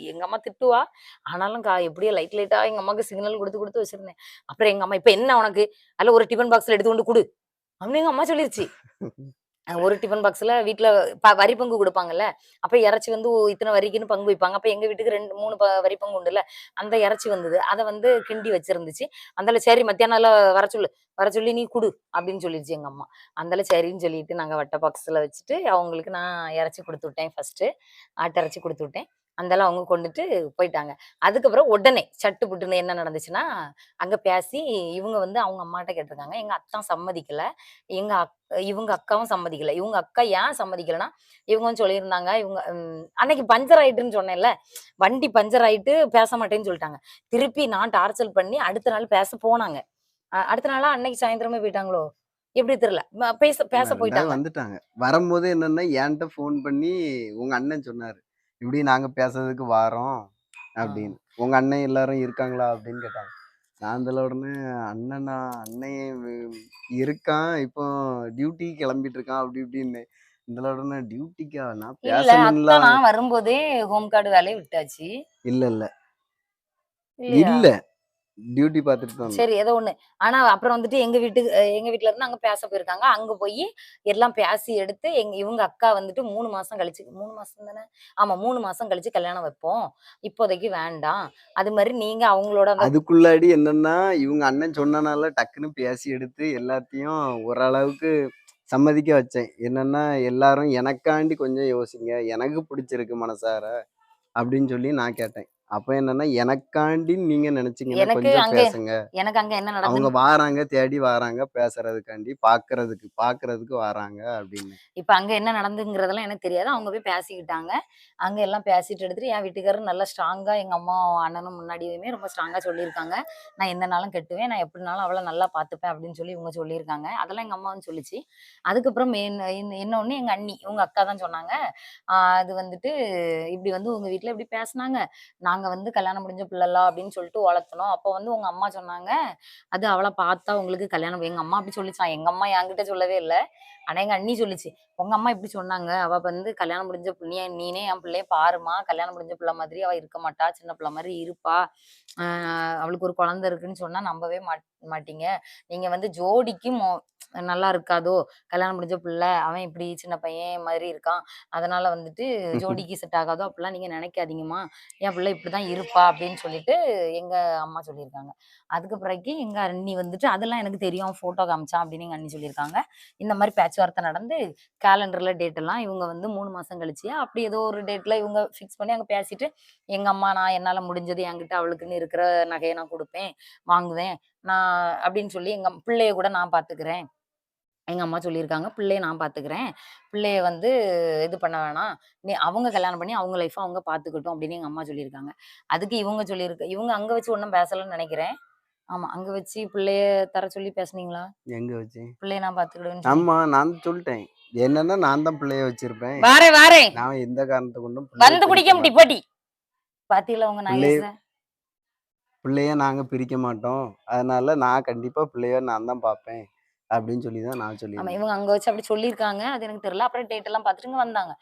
எங்க அம்மா திட்டுவா. ஆனாலும் எப்படியோ லைட்டா எங்க அம்மாவுக்கு சிக்னல் குடுத்து குடுத்து வச்சிருந்தேன். அப்புறம் எங்க அம்மா, "இப்ப என்ன உனக்கு? அதுல ஒரு டிஃபன் பாக்ஸ்ல எடுத்து கொண்டு குடு." அப்படின்னு எங்க அம்மா சொல்லிருச்சு. ஒரு டிஃபன் பாக்ஸ்ல வீட்ல வரி பங்கு குடுப்பாங்கல்ல. அப்ப இறைச்சி வந்து இத்தன வரிக்குன்னு பங்கு வைப்பாங்க. அப்ப எங்க வீட்டுக்கு 2, 3 வரி பங்கு உண்டுல்ல. அந்த இறைச்சி வந்தது. அத வந்து கிண்டி வச்சிருந்துச்சு. அந்தால சரி மத்தியானம்ல வர சொல்லு. வர சொல்லி நீ குடு அப்படின்னு சொல்லிருச்சு எங்க அம்மா. அந்தால சரின்னு சொல்லிட்டு நாங்க வட்ட பாக்ஸ்ல வச்சுட்டு, அவங்களுக்கு நான் இறைச்சி குடுத்து விட்டேன் ஃபர்ஸ்ட்டு. ஆட்டு இறைச்சி குடுத்து விட்டேன். அந்தால அவங்க கொண்டுட்டு போயிட்டாங்க. அதுக்கப்புறம் உடனே சட்டு புட்டுன்னு என்ன நடந்துச்சுன்னா, அங்க பேசி இவங்க வந்து அவங்க அம்மாட்ட கேட்டுருக்காங்க. எங்க அத்தான் சம்மதிக்கல. எங்க இவங்க அக்காவும் சம்மதிக்கல. இவங்க அக்கா ஏன் சம்மதிக்கலன்னா, இவங்க வந்து சொல்லியிருந்தாங்க, இவங்க அன்னைக்கு பஞ்சர் ஆயிட்டுன்னு சொன்னேன்ல, வண்டி பஞ்சர் ஆயிட்டு பேச மாட்டேன்னு சொல்லிட்டாங்க. திருப்பி நான் டார்ச்சர் பண்ணி அடுத்த நாள் பேச போனாங்க. அடுத்த நாளா அன்னைக்கு சாயந்திரமே போயிட்டாங்களோ? எப்படி தெரியல. பேச பேச 2வது போயிட்டாங்க. வந்துட்டாங்க. வரும்போது என்னன்னா, என்ட்ட ஃபோன் பண்ணி உங்க அண்ணன் சொன்னாரு. "இப்படி நாங்க பேசுறதுக்கு வாரோம்" ஆ. அப்படின்னு. "உங்க அண்ணன் எல்லாரும் இருக்காங்களா?" அப்படின்னு கேட்டாங்க. நான் அதுல உடனே "அண்ணனா? அண்ணன் இருக்கான். இப்போ டியூட்டிக்கு கிளம்பிட்டு இருக்கான்" அப்படி இப்படின்னேன். இதுல உடனே "டியூட்டிக்கா? நான் இல்ல பேசணும்ல" அத்தா நான் வரும்போதே ஹோம் கார்டு வேலைய விட்டாச்சு. இல்ல, இல்ல. இல்லையா? இல்ல. டியூட்டி பார்த்துட்டு தான் இருந்தோம். சரி ஏதோ ஒண்ணு. ஆனா அப்புறம் வந்துட்டு எங்க வீட்டுக்கு எங்க வீட்ல இருந்து அங்க பேச போயிருக்காங்க. அங்க போயி எல்லாம் பேசி எடுத்து இவங்க அக்கா வந்துட்டு 3 மாசம் கழிச்சு 3 மாசம் தானே? ஆமா 3 மாசம் கழிச்சு கல்யாணம் வைப்போம். இப்போதைக்கு வேண்டாம். அது மாரி நீங்க அவங்களோட அந்த அதுக்குள்ளாடி என்னன்னா, இவங்க அண்ணன் சொன்னனால டக்குன்னு பேசி எடுத்து எல்லாத்தையும் ஓரளவுக்கு சம்மதிக்க வச்சேன். என்னன்னா, எல்லாரும் எனக்காண்டி கொஞ்சம் யோசிங்க. எனக்கு பிடிச்சிருக்கு மனசார. அப்படின்னு சொல்லி நான் கேட்டேன். அப்ப என்னன்னா, எனக்காண்டி நீங்க நெனச்சீங்கன்னா எனக்கு கொஞ்சம் அங்க பேசுங்க. எனக்கு அங்க என்ன அவங்க நடந்துன்னு வாராங்க, தேடி வாராங்க பேசுறதுக்காண்டி, பாக்குறதுக்கு வாராங்க அப்படின்னு. இப்ப அங்க என்ன நடந்துங்கிறதெல்லாம் எனக்கு தெரியாது. அவங்க போய் பேசிக்கிட்டாங்க. அங்க எல்லாம் பேசிட்டு எடுத்துட்டு என் வீட்டுக்காரர் நல்லா ஸ்ட்ராங்கா எங்க அம்மாவும், அண்ணனும் முன்னாடியுமே ரொம்ப ஸ்ட்ராங்கா சொல்லியிருக்காங்க. நான் எந்தனாலும் கட்டுவேன். நான் எப்படினாலும் அவள நல்லா பார்த்துப்பேன் அப்படின்னு சொல்லி இவங்க சொல்லியிருக்காங்க. அதெல்லாம் எங்க அம்மா வந்து சொல்லுச்சு. அதுக்கப்புறம் இன்னொன்னு எங்க அண்ணி, இவங்க அக்கா தான் சொன்னாங்க. அது வந்துட்டு இப்படி வந்து உங்க வீட்ல இப்படி பேசுனாங்க. நாங்க வந்து கல்யாணம் முடிஞ்ச பிள்ளலாம் அப்படின்னு சொல்லிட்டு வளர்த்துனோம். அப்போ வந்து உங்க அம்மா சொன்னாங்க, அது அவள பார்த்தா உங்களுக்கு கல்யாணம் எங்க அம்மா அப்படி சொல்லிச்சாம். எங்க அம்மா என்கிட்ட சொல்லவே இல்ல. ஆனா எங்க அண்ணி சொல்லுச்சு. உங்க அம்மா இப்படி சொன்னாங்க. அவ வந்து கல்யாணம் முடிஞ்ச நீனே என் பிள்ளைய பாரும்மா. கல்யாணம் முடிஞ்ச பிள்ளை மாதிரி அவ இருக்க மாட்டா. சின்ன பிள்ளை மாரி இருப்பா. அ அவளுக்கு ஒரு குழந்தை இருக்குன்னு சொன்னா நம்பவே மாட்டீங்க. நீங்க வந்து ஜோடிக்கு நல்லா இருக்காதோ! கல்யாணம் முடிஞ்ச பிள்ளை, அவன் இப்படி சின்ன பையன் மாதிரி இருக்கான். அதனால வந்துட்டு ஜோடிக்கு செட் ஆகாதோ! அப்படிலாம் நீங்க நினைக்காதீங்கம்மா. என் பிள்ளை இப்படிதான் இருப்பா அப்படின்னு சொல்லிட்டு எங்க அம்மா சொல்லியிருக்காங்க. அதுக்கு பிறகு எங்க அண்ணி வந்துட்டு அதெல்லாம் எனக்கு தெரியும். ஃபோட்டோ காமிச்சான் அப்படின்னு எங்க அண்ணி சொல்லியிருக்காங்க. இந்த மாரி பேச்சுவார்த்தை நடந்து கேலண்டர்ல டேட் எல்லாம் இவங்க வந்து 3 மாசம் கழிச்சு, அப்படி ஏதோ ஒரு டேட்ல இவங்க ஃபிக்ஸ் பண்ணி அங்க பேசிட்டு, எங்க அம்மா நான் என்னால முடிஞ்சது என்கிட்ட அவளுக்குன்னு இருக்கிற நகைய நான் குடுப்பேன், வாங்குவேன். நான் அப்படின்னு சொல்லி எங்க பிள்ளைய கூட நான் பார்த்துக்கிறேன். எங்க அம்மா சொல்லியிருக்காங்க. பிள்ளைய நான் பார்த்துக்கிறேன். பிள்ளைய வந்து இது பண்ண வேணாம். அவங்க கல்யாணம் பண்ணி அவங்க லைஃப்ப அவங்க பார்த்துக்கட்டும் அப்படின்னு எங்க அம்மா சொல்லியிருக்காங்க. அதுக்கு இவங்க அங்க வச்சு ஒண்ணும் பேசலன்னு நெனைக்கிறேன். ஆமா. அங்க வச்சு பிள்ளைய தர சொல்லி பேசுனீங்களா? எங்க வச்சு? பிள்ளைய நான் பார்த்துக்கிடுவேன்னு சொல்லி. ஆமா, நான் சொல்ட்டேன். என்னன்னா, நான் தான் பிள்ளைய வச்சிருப்பேன். வாரேன், வாரேன். நான் எந்த காரணத்த கொண்டும் பிள்ளைய வந்து பிரிக்க குடிக்க முடி மாட்டேன். போடி. பாத்தீகளா உங்க பிள்ளைய நாகேஷ? பிள்ளைய நாங்க பிரிக்க மாட்டோம். அதனால நான் கண்டிப்பா பிள்ளைய நான் தான் பார்ப்பேன். அப்படின்னு சொல்லி தான் நான் ஆமா. சொல்லியிருந்தேன். இவங்க அங்க வச்சு அப்படி சொல்லியிருக்காங்க. அது எனக்கு தெரியல. அப்புறம் டேட் எல்லாம் பார்த்துட்டு இங்க வந்தாங்க.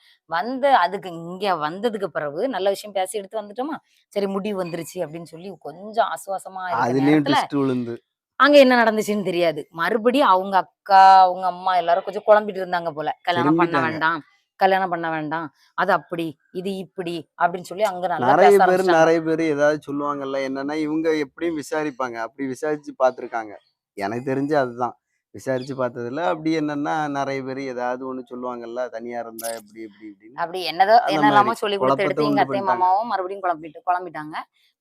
அதுக்கு இங்க வந்ததுக்கு பிறகு நல்ல விஷயம் பேசி எடுத்து வந்துட்டோமா, சரி முடிவு வந்துருச்சு அப்படின்னு சொல்லி கொஞ்சம் ஆசுவாசமா இருக்க அதுலயும் நேரத்துல, ட்விஸ்ட் விழுந்து. அங்க என்ன நடந்துச்சுன்னு தெரியாது. மறுபடியும் அவங்க அக்கா, அவங்க அம்மா எல்லாரும் கொஞ்சம் குழம்பிட்டு இருந்தாங்க போல. கல்யாணம் பண்ண திரும்பிட்டாங்க. வேண்டாம், கல்யாணம் பண்ண வேண்டாம். அது அப்படி, இது இப்படி அப்படின்னு சொல்லி அங்க நல்லா பேச ஆரம்பிச்சுட்டாங்க. நெறைய பேரு ஏதாவது சொல்லுவாங்கல்ல. என்னன்னா, இவங்க எப்படியும் விசாரிப்பாங்க. அப்படி விசாரிச்சு பார்த்துருக்காங்க. எனக்கு தெரிஞ்சு அதுதான். விசாரிச்சு பார்த்ததுல அப்படி என்னன்னா, நெறைய பேரு ஏதாவது ஒண்ணு சொல்லுவாங்கல்ல. தனியா இருந்தா எப்படி, எப்படி இப்படின்னு. அப்படி அந்த என்னெல்லாமோ மாரி. சொல்லிக் குடுத்து குழப்பத்த எடுத்து எங்க உண்டு அத்தையும், பண்ணிட்டாங்க. மாமாவும் மறுபடியும் குழம்பிட்டாங்க.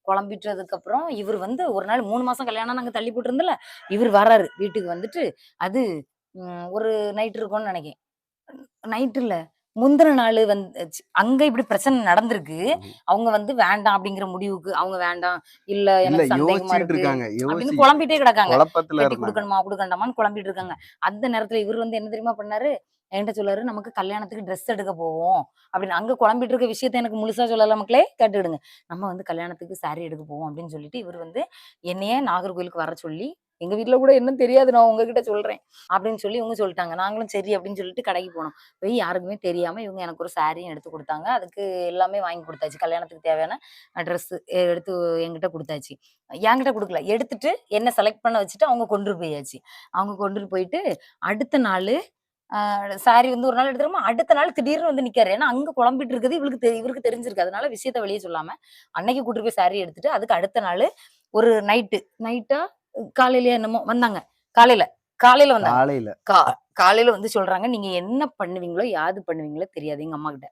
குழம்பிட்டதுக்கப்புறம் இவரு வந்து ஒரு நாள் 3 மாசம் கல்யாணம் நாங்க தள்ளி போட்டிருந்தோம்ல, இவரு வர்றாரு. வீட்டுக்கு வந்துட்டு, அது ஒரு நைட் இருக்கும்னு நெனைக்கிறேன். நைட் இல்ல. முந்தின நாளு அங்க இப்படி பிரச்சனை நடந்திருக்கு. ம். அவங்க வந்து வேண்டாம் அப்படிங்கிற முடிவுக்கு அவங்க வேண்டாம். இல்ல இல்ல எனக்கு சந்தேகமா யோசிச்சுக்கிட்டு இருக்கு. இருக்காங்க. அப்படின்னு புலம்பிட்டே கிடக்காங்க. குழப்பத்துல கட்டி இருந்தாங்க. குடுக்கணுமா? குடுக்கண்டாமான்னு புலம்பிட்டு இருக்காங்க. அந்த நேரத்துல இவரு வந்து என்ன தெரியுமா பண்ணாரு? என்கிட்ட சொல்லாரு, "நமக்கு கல்யாணத்துக்கு ட்ரெஸ் எடுக்க போவோம்." அப்படின்னு. அங்க குழம்பிட்டு இருக்க விஷயத்த எனக்கு முழுசா சொல்லல மக்களே! கேட்டுக்கிடுங்க. நம்ம வந்து கல்யாணத்துக்கு சாரி எடுக்க போவோம் அப்படின்னு சொல்லிட்டு, இவரு வந்து என்னைய நாகர்கோயிலுக்கு வர சொல்லி, எங்க வீட்ல கூட இன்னும் தெரியாது. நான் உங்ககிட்ட சொல்றேன். அப்படின்னு சொல்லி இவங்க சொல்லிட்டாங்க. நாங்களும் சரி அப்படின்னு சொல்லிட்டு கடைக்கு போனோம். போய் யாருக்குமே தெரியாம இவங்க எனக்கு ஒரு சாரியும் எடுத்து குடுத்தாங்க. அதுக்கு எல்லாமே வாங்கி குடுத்தாச்சு. கல்யாணத்துக்கு தேவையான ட்ரெஸ்ஸு எடுத்து என்கிட்ட குடுத்தாச்சு. என்கிட்ட குடுக்கல. எடுத்துட்டு என்ன செலக்ட் பண்ண வச்சுட்டு அவங்க கொண்டுட்டு போயாச்சு. அவங்க கொண்டுட்டு போயிட்டு அடுத்த நாளு சாரி வந்து ஒரு நாள் எடுத்துருமா, அடுத்த நாள் திடீர்னு வந்து நிக்காரு. ஏன்னா அங்க குழம்பிட்டு இருக்குது இவருக்கு தெரிஞ்சிருக்கு. அதனால விஷயத்த வெளிய சொல்லாம, அன்னைக்கு கூட்டிட்டு போய் சாரி எடுத்துட்டு, அதுக்கு அடுத்த நாளு ஒரு நைட்டா காலையிலயா என்னமோ வந்தாங்க. காலையில காலையில வந்தாங்க. காலையில. கா காலையில வந்து சொல்றாங்க, "நீங்க என்ன பண்ணுவீங்களோ, யாது பண்ணுவீங்களோ தெரியாது." எங்க அம்மாகிட்ட.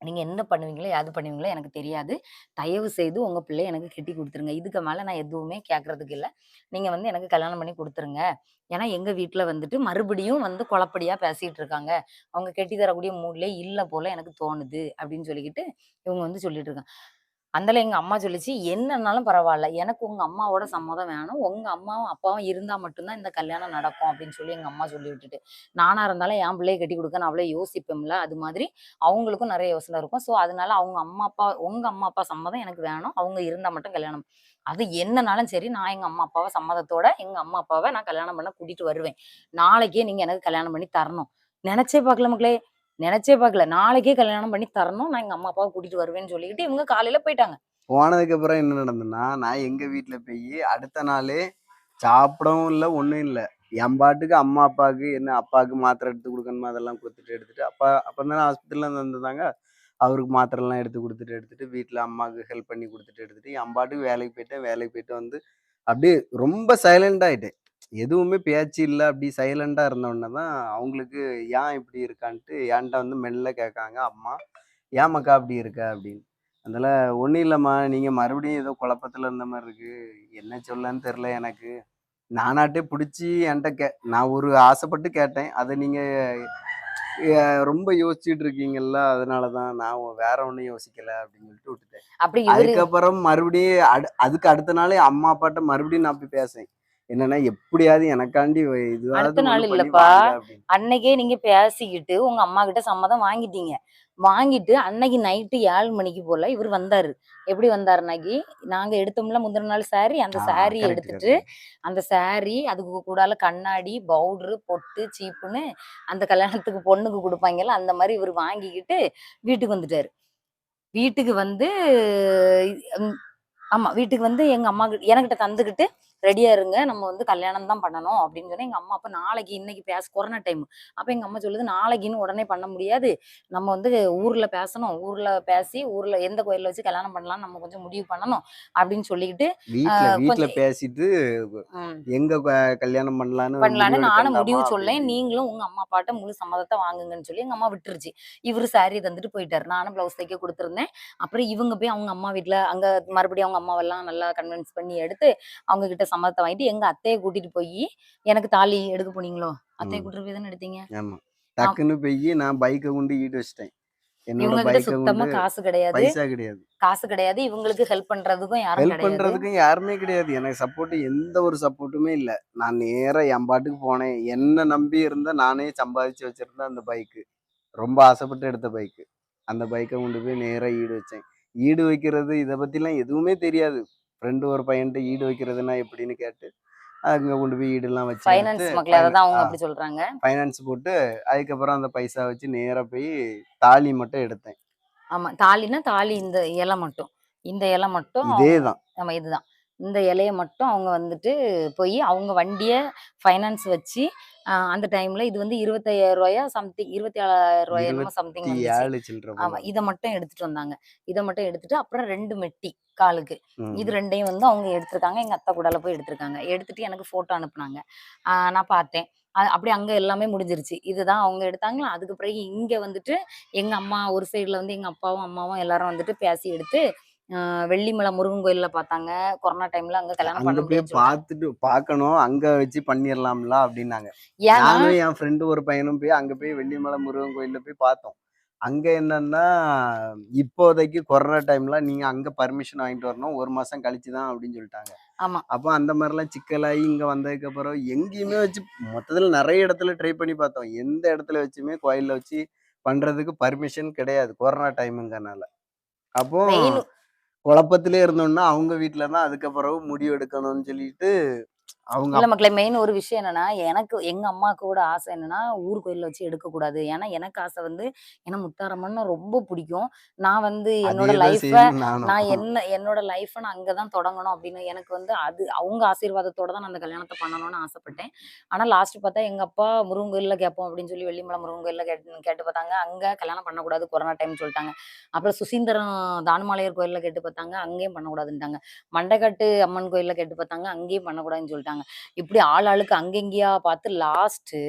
"நீங்க என்ன பண்ணுவீங்களோ, யாது பண்ணுவீங்களோ எனக்கு தெரியாது. தயவு செய்து உங்க பிள்ளைய எனக்கு கெட்டி குடுத்துருங்க. இதுக்கு மேல நான் எதுவுமே கேட்கறதுக்கு இல்ல. நீங்க வந்து எனக்கு கல்யாணம் பண்ணி குடுத்துருங்க. ஏன்னா எங்க வீட்ல வந்துட்டு மறுபடியும் வந்து குழப்படியா பேசிட்டு இருக்காங்க. அவங்க கெட்டி தரக்கூடிய மூட்லயே இல்ல போல எனக்கு தோணுது." அப்படின்னு சொல்லிக்கிட்டு இவங்க வந்து சொல்லிட்டு இருக்காங்க. அந்தால எங்க அம்மா சொல்லுச்சு, "என்னன்னாலும் பரவால்ல. எனக்கு உங்க அம்மாவோட சம்மதம் வேணும். உங்க அம்மாவும், அப்பாவும் இருந்தா மட்டும் தான் இந்த கல்யாணம் நடக்கும்." அப்படின்னு சொல்லி எங்க அம்மா சொல்லி விட்டுட்டு, நானா இருந்தாலும் என் பிள்ளைய கட்டி குடுக்க நான் அவ்வளோ யோசிப்பேன்ல. அது மாதிரி அவங்களுக்கும் நெறைய யோசனை இருக்கும். ஸோ, அதனால அவங்க அம்மா, அப்பா உங்க அம்மா, அப்பா சம்மதம் எனக்கு வேணும். அவங்க இருந்தா மட்டும் கல்யாணம். அது என்னனாலும் சரி, நான் எங்க அம்மா, அப்பாவ சம்மதத்தோட எங்க அம்மா, அப்பாவ நான் கல்யாணம் பண்ண கூட்டிட்டு வருவேன். நாளைக்கே நீங்க எனக்கு கல்யாணம் பண்ணி தரணும். நெனச்சே பார்க்கல மக்களே! நெனச்சே பார்க்கல. நாளைக்கே கல்யாணம் பண்ணி தரணும். நான் எங்க அம்மா, அப்பாவ கூட்டிட்டு வருவேன்னு சொல்லிக்கிட்டு இவங்க காலையில போயிட்டாங்க. போனதுக்கப்புறம் என்ன நடந்ததுன்னா, நான் எங்க வீட்ல போயி அடுத்த நாளே சாப்பிடவும் இல்ல, ஒண்ணும் இல்ல. என் பாட்டுக்கு அம்மா, அப்பாவுக்கு என்ன அப்பாவுக்கு மாத்திரை எடுத்து குடுக்கணுமோ அதெல்லாம் குடுத்துட்டு எடுத்துட்டு, அப்பா அப்பதானே ஹாஸ்பிட்டல்ல இருந்து வந்திருந்தாங்க. அவருக்கு மாத்திரைலாம் எடுத்து குடுத்துட்டு எடுத்துட்டு, வீட்ல அம்மாவுக்கு ஹெல்ப் பண்ணி குடுத்துட்டு எடுத்துட்டு, என் பாட்டுக்கு வேலைக்கு போயிட்டேன். வேலைக்கு போயிட்டு வந்து, அப்படியே ரொம்ப சைலன்ட் ஆயிட்டேன். எதுவுமே பேச்சு இல்ல. அப்படி சைலன்ட்டா இருந்தோனே தான், அவங்களுக்கு ஏன் இப்படி இருக்கான்ட்டு என்ட்ட வந்து மெல்ல கேட்காங்க அம்மா. "ஏன் மக்கா அப்படி இருக்க?" அப்படின்னு. அதனால "ஒண்ணும் இல்லம்மா. நீங்க மறுபடியும் ஏதோ குழப்பத்துல இருந்த மாரி இருக்கு. என்ன சொல்லன்னு தெரியல எனக்கு. நானாட்டே புடிச்சு நான் ஒரு ஆசைப்பட்டு கேட்டேன். அத நீங்க ரொம்ப யோசிச்சுட்டு இருக்கீங்கல்ல. அதனால தான் நான் வேற ஒண்ணும் யோசிக்கல." அப்படின்னு சொல்லிட்டு விட்டுட்டேன். அப்படி இவரு அதுக்கப்புறம் மறுபடியும் அதுக்கு அடுத்த நாளே அம்மா, அப்பாட்ட மறுபடியும் நான் போய் பேசேன். என்னன்னா, "எப்படியாவது எனக்காண்டி இதுவாவது அடுத்த நாள் ஒண்ணு பண்ணி இல்லப்பா. வாங்க" அப்படின்னு. அன்னைக்கே நீங்க பேசிக்கிட்டு, உங்க அம்மாகிட்ட சம்மதம் வாங்கிட்டீங்க. வாங்கிட்டு அன்னைக்கு நைட்டு 7 மணிக்கு போல இவரு வந்தாரு. எப்படி வந்தாருனாக்கி, நாங்க எடுத்தோம்ல முந்தின நாள் சாரி, அந்த ஆ சாரிய கரெக்ட், எடுத்துட்டு, கரெக்ட். அந்த சாரி, அதுக்கு கூடால கண்ணாடி, பவுடரு, பொட்டு, சீப்புன்னு அந்த கல்யாணத்துக்கு பொண்ணுக்கு குடுப்பாய்ங்கல்ல, அந்த மாரி இவரு வாங்கிக்கிட்டு வீட்டுக்கு வந்துட்டாரு. வீட்டுக்கு வந்து ம் ஆமா. வீட்டுக்கு வந்து எங்க எனக்கிட்ட தந்துகிட்டு, "ரெடியா இருங்க. நம்ம வந்து கல்யாணம் தான் பண்ணணும்." அப்படின்னு சொன்னேன். எங்க அம்மா அப்ப நாளைக்கு இன்னைக்கு கொரோனா டைம். அப்ப எங்க அம்மா சொல்லுது, "நாளைக்குன்னு உடனே பண்ண முடியாது. நம்ம வந்து ஊர்ல பேசணும். ஊர்ல பேசி, ஊர்ல எந்த கோயில்ல வச்சு கல்யாணம் பண்ணலாம்ன்னு நம்ம கொஞ்சம் முடிவு பண்ணணும்." அப்படின்னு சொல்லிக்கிட்டு, வீட்ல கொஞ்சம் பேசிட்டு ம். எங்க கல்யாணம் பண்ணலான்னு பண்ணலான்னு முடிவு நானும் எடுக்கண்டாமா? முடிவு அப்படி சொல்லேன். இப்படின்னு. நீங்களும் உங்க அம்மா, அப்பாட்ட முழு சம்மதத்த வாங்குங்கன்னு சொல்லி எங்க அம்மா விட்டுருச்சு. இவரு சாரிய தந்துட்டு போயிட்டாரு. நானும் ப்ளவுஸ் தைக்க குடுத்துருந்தேன். அப்புறம் இவங்க போய் அவங்க அம்மா வீட்ல அங்க மறுபடியும் அவங்க அம்மாவெல்லாம் நல்லா கன்வின்ஸ் பண்ணி எடுத்து, அவங்க கிட்ட சம்மதத்த வாங்கிட்டு, எங்க அத்தைய கூட்டிட்டு போயி, எனக்கு தாலி எடுக்க போனீங்களோ? அத்தைய ம். கூட்டிட்டு போய் தானே எடுத்தீங்க? ஆமா. ஆம். டக்குன்னு போயி நான் பைக்க கொண்டு ஈடு வச்சுட்டேன். என்னோட இவங்க கிட்ட பைக்க சுத்தமா கொண்டு காசு கிடையாது. பைசா கிடையாது. காசு கிடையாது. இவங்களுக்கு ஹெல்ப் பண்றதுக்கும் யாரும் ஹெல்ப் கிடையாது. பண்றதுக்கும் யாருமே கிடையாது. எனக்கு எந்த ஒரு சப்போர்ட்டுமே இல்ல. நான் நேரா என் பாட்டுக்கு போனேன். என்ன நம்பி இருந்த நானே சம்பாதிச்சு வச்சிருந்த அந்த பைக்கு. ரொம்ப ஆசைப்பட்டு எடுத்த பைக்கு. அந்த பைக்க கொண்டு போய் நேரா ஈடு வச்சேன். ஈடு வைக்கிறது இத பத்திலாம் எதுவுமே தெரியாது. ஃப்ரெண்ட் ஒரு பையன்ட்ட ஈடு வைக்கிறதுன்னா எப்படின்னு கேட்டு, அங்க கொண்டு போய் ஈடுலாம் வச்சு எடுத்து ஃபைனான்ஸ் மக்களே அததான் அவங்க ஆ அப்படி சொல்றாங்க. ஃபைனான்ஸ் போட்டு, அதுக்கப்புறம் அந்த பைசா வச்சு நேரா போய் தாலி மட்டும் எடுத்தேன். ஆமா. தாலின்னா, தாலி இந்த இல மட்டும். இந்த இல மட்டும் இதே அவங்க தான். ஆமா இதுதான். இந்த இலைய மட்டும் அவங்க வந்துட்டு போயி, அவங்க வண்டிய ஃபைனான்ஸ் வச்சு, அந்த டைம்ல இது வந்து ரூ. 25,000 சம்திங் ரூ. 27,000 என்னமோ சம்திங் வந்துச்சு. 27 சில்ற போல ஆமா. இத வந்துச்சு. மட்டும் எடுத்துட்டு வந்தாங்க. இத மட்டும் எடுத்துட்டு, அப்புறம் 2 மெட்டி காலுக்கு. இது ம். 2யும் வந்து அவங்க எடுத்திருக்காங்க. எங்க அத்தை கூடால போய் எடுத்திருக்காங்க. எடுத்துட்டு எனக்கு ஃபோட்டோ அனுப்புனாங்க. நான் பார்த்தேன். அப்படியே அங்க எல்லாமே முடிஞ்சிருச்சு. இதுதான் அவங்க எடுத்தாங்களா, அதுக்கு பிறகு இங்க வந்துட்டு எங்க அம்மா ஒரு சைடுல வந்து எங்க அப்பாவும், அம்மாவும் எல்லாரும் வந்துட்டு பேசி எடுத்து, வெள்ளிமலை முருகன் கோயில்ல பார்த்தாங்க. கொரோனா டைம்ல அங்க கல்யாணம் அங்க பண்ண போய் முடியாதுன்னு சொல்லிட்டாங்க. பார்க்கணும். அங்க வச்சு பண்ணிறலாம்ல அப்டின்னாங்க. ஏன்னா நானும் என் ஃப்ரெண்டு ஒரு பையனும் போய் அங்க போய் வெள்ளிமலை முருகன் கோயில்ல போய் பார்த்தோம். அங்க என்னன்னா, இப்போதைக்கு கொரோனா டைம்ல நீங்க அங்க பர்மிஷன் வாங்கிட்டு வரணும். 1 மாசம் கழிச்சு தான் அப்டின்னு சொல்லிட்டாங்க. ஆமா. அப்ப அந்த மாரிலாம் சிக்கலாயி இங்க வந்ததுக்கப்புறம் எங்கேயுமே வச்சு மொத்தத்துல நெறைய இடத்துல ட்ரை பண்ணி பார்த்தோம். எந்த இடத்துல வச்சுமே கோயில்ல வச்சு பண்றதுக்கு பர்மிஷன் கிடையாது. கொரோனா டைம்ங்கறனால. அப்போ மெயின் குழப்பத்திலே இருந்தோம்னா, அவங்க வீட்ல தான் அதுக்கு பிறகு முடிவு எடுக்கணும்னு சொல்லிட்டு, அவங்க இல்ல மக்களே, மெயின் ஒரு விஷயம் என்னன்னா, எனக்கு எங்க அம்மாக்கு கூட ஆசை என்னன்னா, ஊர் கோயில்ல வச்சு எடுக்கக்கூடாது. ஏன்னா, எனக்கு ஆசை வந்து ஏன்னா முத்தாரம்மன்னா ரொம்ப பிடிக்கும். நான் வந்து என்னோட அதேதான் லைஃப சேம் நானும். என்னோட லைஃப நான் அங்க தான் தொடங்கணும் அப்படின்னு எனக்கு வந்து அது அவங்க ஆசீர்வாதத்தோட தான் நான் அந்த கல்யாணத்த பண்ணணும்னு ஆசைப்பட்டேன். ஆனா லாஸ்ட் பார்த்தா எங்க அப்பா முருகன் கோயில்ல கேட்போம் அப்படின்னு சொல்லி வெள்ளிமலை முருகன் கோயில்ல கேட்டு கேட்டு பார்த்தாங்க. அங்க கல்யாணம் பண்ணக்கூடாது கொரோனா டைம்னு சொல்லிட்டாங்க. அப்புறம் சுசீந்திரம் தானுமாலையர் கோயில்ல கேட்டு பார்த்தாங்க. அங்கேயும் பண்ணக்கூடாதுன்ட்டாங்க. மண்டைக்காட்டு அம்மன் கோயில்ல கேட்டு பார்த்தாங்க. அங்கேயும் பண்ணக்கூடாதுன்னு சொல்லிட்டாங்க. இப்படி ஆள் ஆளுக்கு அங்கங்கேயா பார்த்து லாஸ்ட்டு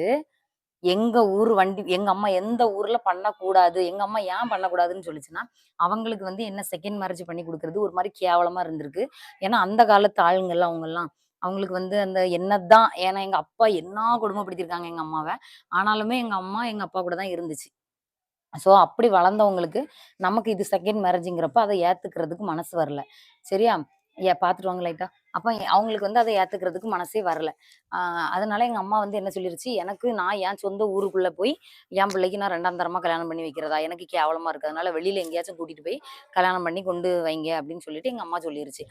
எங்க ஊர் வண்டி எங்க அம்மா எந்த ஊர்ல பண்ணக்கூடாது. எங்க அம்மா ஏன் பண்ணக்கூடாதுன்னு சொல்லுச்சுன்னா, அவங்களுக்கு வந்து என்ன செகண்ட் மேரேஜ் பண்ணி குடுக்குறது ஒரு மாரி கேவலமா இருந்திருக்கு. ஏன்னா, அந்த காலத்து ஆளுங்கல்ல அவங்கலாம். அவங்களுக்கு வந்து அந்த என்னதான் ஏன்னா எங்க அப்பா என்னா கொடுமைப்படுத்தியிருக்காங்க எங்க அம்மாவ. ஆனாலுமே எங்க அம்மா எங்க அப்பா கூட தான் இருந்துச்சு. ஸோ, அப்படி வளர்ந்தவங்களுக்கு, நமக்கு இது செகண்ட் மேரேஜ்ங்கிறப்ப அத ஏத்துக்கிறதுக்கு மனசு வரல. சரியா? பார்த்துட்டு வாங்க லைட்டா. அப்ப அவங்களுக்கு வந்து அத ஏத்துக்கிறதுக்கு மனசே வரல. ஆ அதனால எங்க அம்மா வந்து என்ன சொல்லிருச்சு, எனக்கு நான் என் சொந்த ஊருக்குள்ள போய், என் பிள்ளைக்கு நான் 2ஆம் தரமா கல்யாணம் பண்ணி வைக்கிறதா? எனக்கு கேவலமா இருக்கு. அதனால வெளியில எங்கேயாச்சும் கூட்டிட்டு போய் கல்யாணம் பண்ணி கொண்டு வைங்க அப்படின்னு சொல்லிட்டு எங்க அம்மா சொல்லிருச்சு.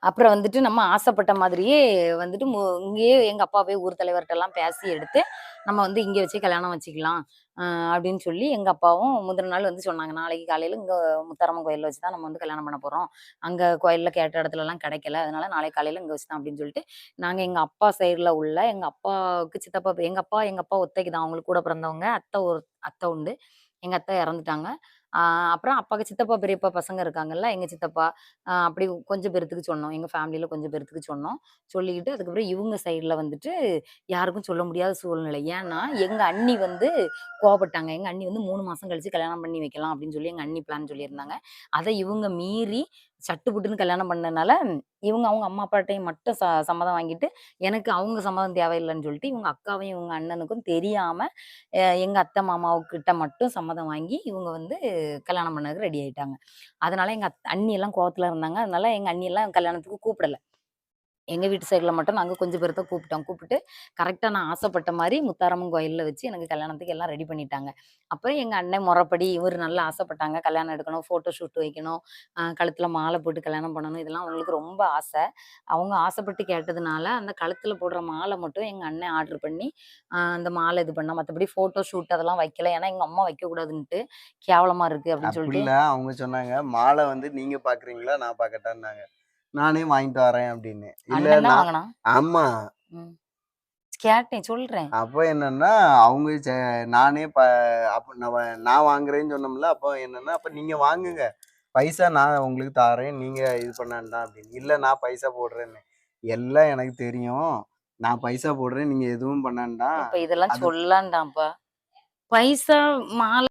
அப்புறம் வந்துட்டு நம்ம ஆசைப்பட்ட மாதிரியே வந்துட்டு இங்கேயே எங்க அப்பா போய் ஊர் தலைவர்ட்டலாம் பேசி எடுத்து, நம்ம வந்து இங்க வச்சே கல்யாணம் வச்சுக்கலாம். அப்படின்னு சொல்லி எங்க அப்பாவும் முந்தின நாள் வந்து சொன்னாங்க. நாளைக்கு காலையில இங்க முத்தாரம்மன் கோயில்ல வச்சு தான் நம்ம வந்து கல்யாணம் பண்ண போறோம். அங்க கோயில்ல கேட்ட இடத்துலலாம் கிடைக்கல. அதனால நாளைக்கு காலையில இங்க வச்சு தான் அப்படின்னு சொல்லிட்டு, நாங்க எங்க அப்பா சைடுல உள்ள எங்க அப்பாவுக்கு சித்தப்பா எங்க அப்பா ஒத்தைக்கு தான். அவங்களுக்கு கூட பிறந்தவங்க. அத்தை உண்டு. எங்க அத்தை இறந்துட்டாங்க. ஆ அப்புறம் அப்பாக்கு சித்தப்பா, பெரியப்பா பசங்க இருக்காங்கல்ல. எங்க சித்தப்பா, அப்படி கொஞ்சம் பேர்த்துக்கு சொன்னோம். எங்க ஃபேமிலில கொஞ்சம் பேர்த்துக்கு சொன்னோம். சொல்லிக்கிட்டு அதுக்கப்புறம் இவுங்க சைடுல வந்துட்டு யாருக்கும் சொல்ல முடியாத சூழ்நிலை. ஏன்னா, எங்க அண்ணி வந்து கோவப்பட்டாங்க. எங்க அண்ணி வந்து 3 மாசம் கழிச்சு கல்யாணம் பண்ணி வைக்கலாம் அப்படின்னு சொல்லி எங்க அண்ணி பிளான் சொல்லியிருந்தாங்க. அத இவுங்க மீறி சட்டு புட்டுன்னு கல்யாணம் பண்ணனால, இவுங்க அவங்க அம்மா அப்பாட்டயும் மட்டும் சம்மதம் வாங்கிட்டு, எனக்கு அவங்க சம்மதம் தேவையில்லன்னு சொல்லிட்டு, இவுங்க அக்காவையும், இவுங்க அண்ணனுக்கும் தெரியாம, எங்க அத்தை, மாமாவுக்கிட்ட மட்டும் சம்மதம் வாங்கி, இவுங்க வந்து கல்யாணம் பண்ணதுக்கு ரெடி ஆயிட்டாங்க. அதனால எங்க அண்ணி எல்லாம் கோவத்துல இருந்தாங்க. அதனால எங்க அண்ணி எல்லாம் கல்யாணத்துக்கு கூப்பிடல. எங்க வீட்டு சைடுல மட்டும் நாங்க கொஞ்சம் பேர்த்த கூப்பிட்டோம். கூப்பிட்டு கரெக்ட்டா நான் ஆசைப்பட்ட மாரி முத்தாரம்மன் கோயில்ல வச்சு எனக்கு கல்யாணத்துக்கு எல்லாம் ரெடி பண்ணிட்டாங்க. அப்புறம் எங்க அண்ணன் மொறப்படி இவரு நல்லா ஆசைப்பட்டாங்க. கல்யாணம் எடுக்கணும், ஃபோட்டோ ஷூட் வைக்கணும், கழுத்துல மாலை போட்டு கல்யாணம் பண்ணணும். இதெல்லாம் அவங்களுக்கு ரொம்ப ஆசை. அவங்க ஆசைப்பட்டு கேட்டதுனால, அந்த கழுத்துல போடுற மாலை மட்டும் எங்க அண்ணன் ஆர்டர் பண்ணி, அந்த மாலை இது பண்ணா. மத்தபடி ஃபோட்டோ ஷூட் அதெல்லாம் வைக்கல. ஏன்னா எங்க அம்மா வைக்கக்கூடாதுன்ட்டு, கேவலமா இருக்கு அப்படின்னு சொல்லிட்டு அப்படில்ல அவங்க சொன்னாங்க, "மாலை வந்து நீங்க பார்க்குறீங்களா? நான் பார்க்கட்டான்னாங்க." நானே வாங்கிட்டு வரேன் அப்படின்னு. இல்ல அண்ணன் தான் நான் வாங்குனான். ஆமா. ம். கேட்டேன் சொல்றேன். அப்போ என்னன்னா, அவங்க நானே அப்ப நான் வாங்குறேன்னு சொன்னோம்ல, அப்போ என்னன்னா, "அப்ப நீங்க வாங்குங்க. பைசா நான் உங்களுக்கு தாரேன். நீங்க இது பண்ண வேண்டாம்" அப்படின்னு. "இல்ல நான் பைசா போடுறேன்னு." "எல்லாம் எனக்கு தெரியும். நான் பைசா போடுறேன். நீங்க எதுவும் பண்ண வேண்டாம்." இப்ப இதெல்லாம் அது சொல்லான்டாம்ப்பா. பைசா மாலை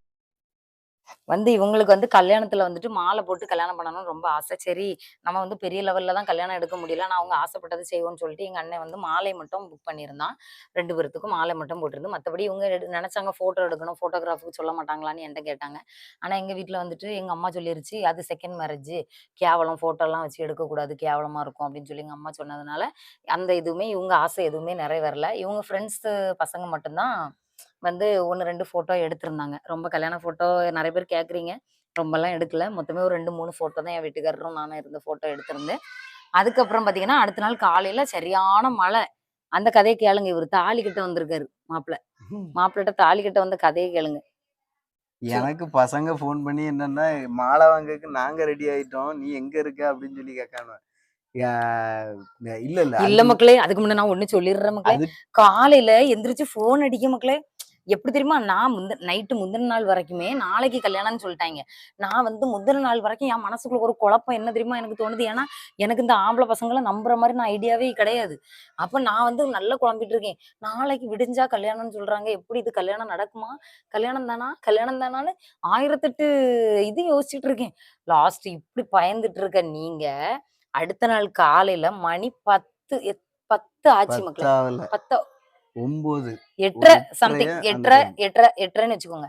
வந்து இவங்களுக்கு வந்து கல்யாணத்துல வந்துட்டு மாலை போட்டு கல்யாணம் பண்ணணும்னு ரொம்ப ஆசை. சரி, நம்ம வந்து பெரிய லெவல்ல தான் கல்யாணம் எடுக்க முடியல. ஆனா அவங்க ஆசைப்பட்டது செய்வோம்ன்னு சொல்லிட்டு எங்க அண்ணன் வந்து மாலை மட்டும் புக் பண்ணியிருந்தான். 2 பேர்த்துக்கும் மாலை மட்டும் போட்டிருந்து. மத்தபடி இவங்க நெனச்சாங்க ஃபோட்டோ எடுக்கணும். ஃபோட்டோகிராஃபருக்கு சொல்ல மாட்டாங்களான்னு என்ட்ட கேட்டாங்க. ஆனா எங்க வீட்ல வந்துட்டு எங்க அம்மா சொல்லிருச்சு, "அது செகண்ட் மேரேஜு. கேவலம் ஃபோட்டோலாம் வச்சு எடுக்கக்கூடாது. கேவலமா இருக்கும்." அப்படின்னு சொல்லி எங்க அம்மா சொன்னதுனால, அந்த இதுவுமே இவங்க ஆசை எதுவுமே நிறைவேறல. இவங்க ஃப்ரெண்ட்ஸு பசங்க மட்டும் தான் வந்து 1, 2 ஃபோட்டோ எடுத்திருந்தாங்க. ரொம்ப கல்யாண ஃபோட்டோ நெறைய பேர் கேட்குறீங்க. ரொம்பலாம் எடுக்கல. மொத்தமே ஒரு 2, 3 ஃபோட்டோ தான் என் வீட்டுக்காரரும் நானும் இருந்த ஃபோட்டோ எடுத்திருந்தேன். அதுக்கப்புறம் பார்த்தீங்கன்னா, அடுத்த நாள் காலையில சரியான மழை. அந்த கதைய கேளுங்க. இவரு தாலி கட்ட வந்திருக்காரு மாப்பிள. மாப்பிள்ளைட்ட தாலி கட்ட வந்த கதைய கேளுங்க. சு எனக்கு பசங்க ஃபோன் பண்ணி என்னன்னா, "மாலை வாங்கறதுக்கு நாங்க ரெடி ஆயிட்டோம். நீ எங்க இருக்க?" அப்படின்னு சொல்லி கேட்கானுவ. யா இல்ல, இல்ல. இல்ல மக்களே, அதுக்கு முன்ன நான் ஒண்ணு சொல்லிர்றேன் மக்களே. அது காலையில எந்திரிச்சு ஃபோன் அடிக்கும் மக்களே. எப்படி தெரியுமா? நான் நைட்டு முந்தின நாள் வரைக்குமே நாளைக்கு கல்யாணம்னு சொல்ட்டாய்ங்க. நான் வந்து முந்தின நாள் வரைக்கும் என் மனசுக்குள்ள ஒரு குழப்பம் என்ன தெரியுமா எனக்கு தோணுது? ஏன்னா, எனக்கு இந்த ஆம்பள பசங்கள நம்புற மாரி நான் ஐடியாவே கிடையாது. அப்ப நான் வந்து நல்லா குழம்பிட்டு இருக்கேன். நாளைக்கு விடிஞ்சா கல்யாணம்னு சொல்றாங்க. எப்படி இது கல்யாணம் நடக்குமா? கல்யாணம் தானா? கல்யாணம் தானான்னு 1008 இது யோசிச்சுட்டு இருக்கேன். லாஸ்ட் இப்படி பயந்துட்டு இருக்க நீங்க, அடுத்த நாள் காலையில மணி 10 ஆச்சு 10 மக்களே. ஆவல. 10 9 ஒரு 8:30 8:30 சம்திங் அந்த 8:30 டைம். 8:30 8:30ன்னு வச்சுக்கோங்க.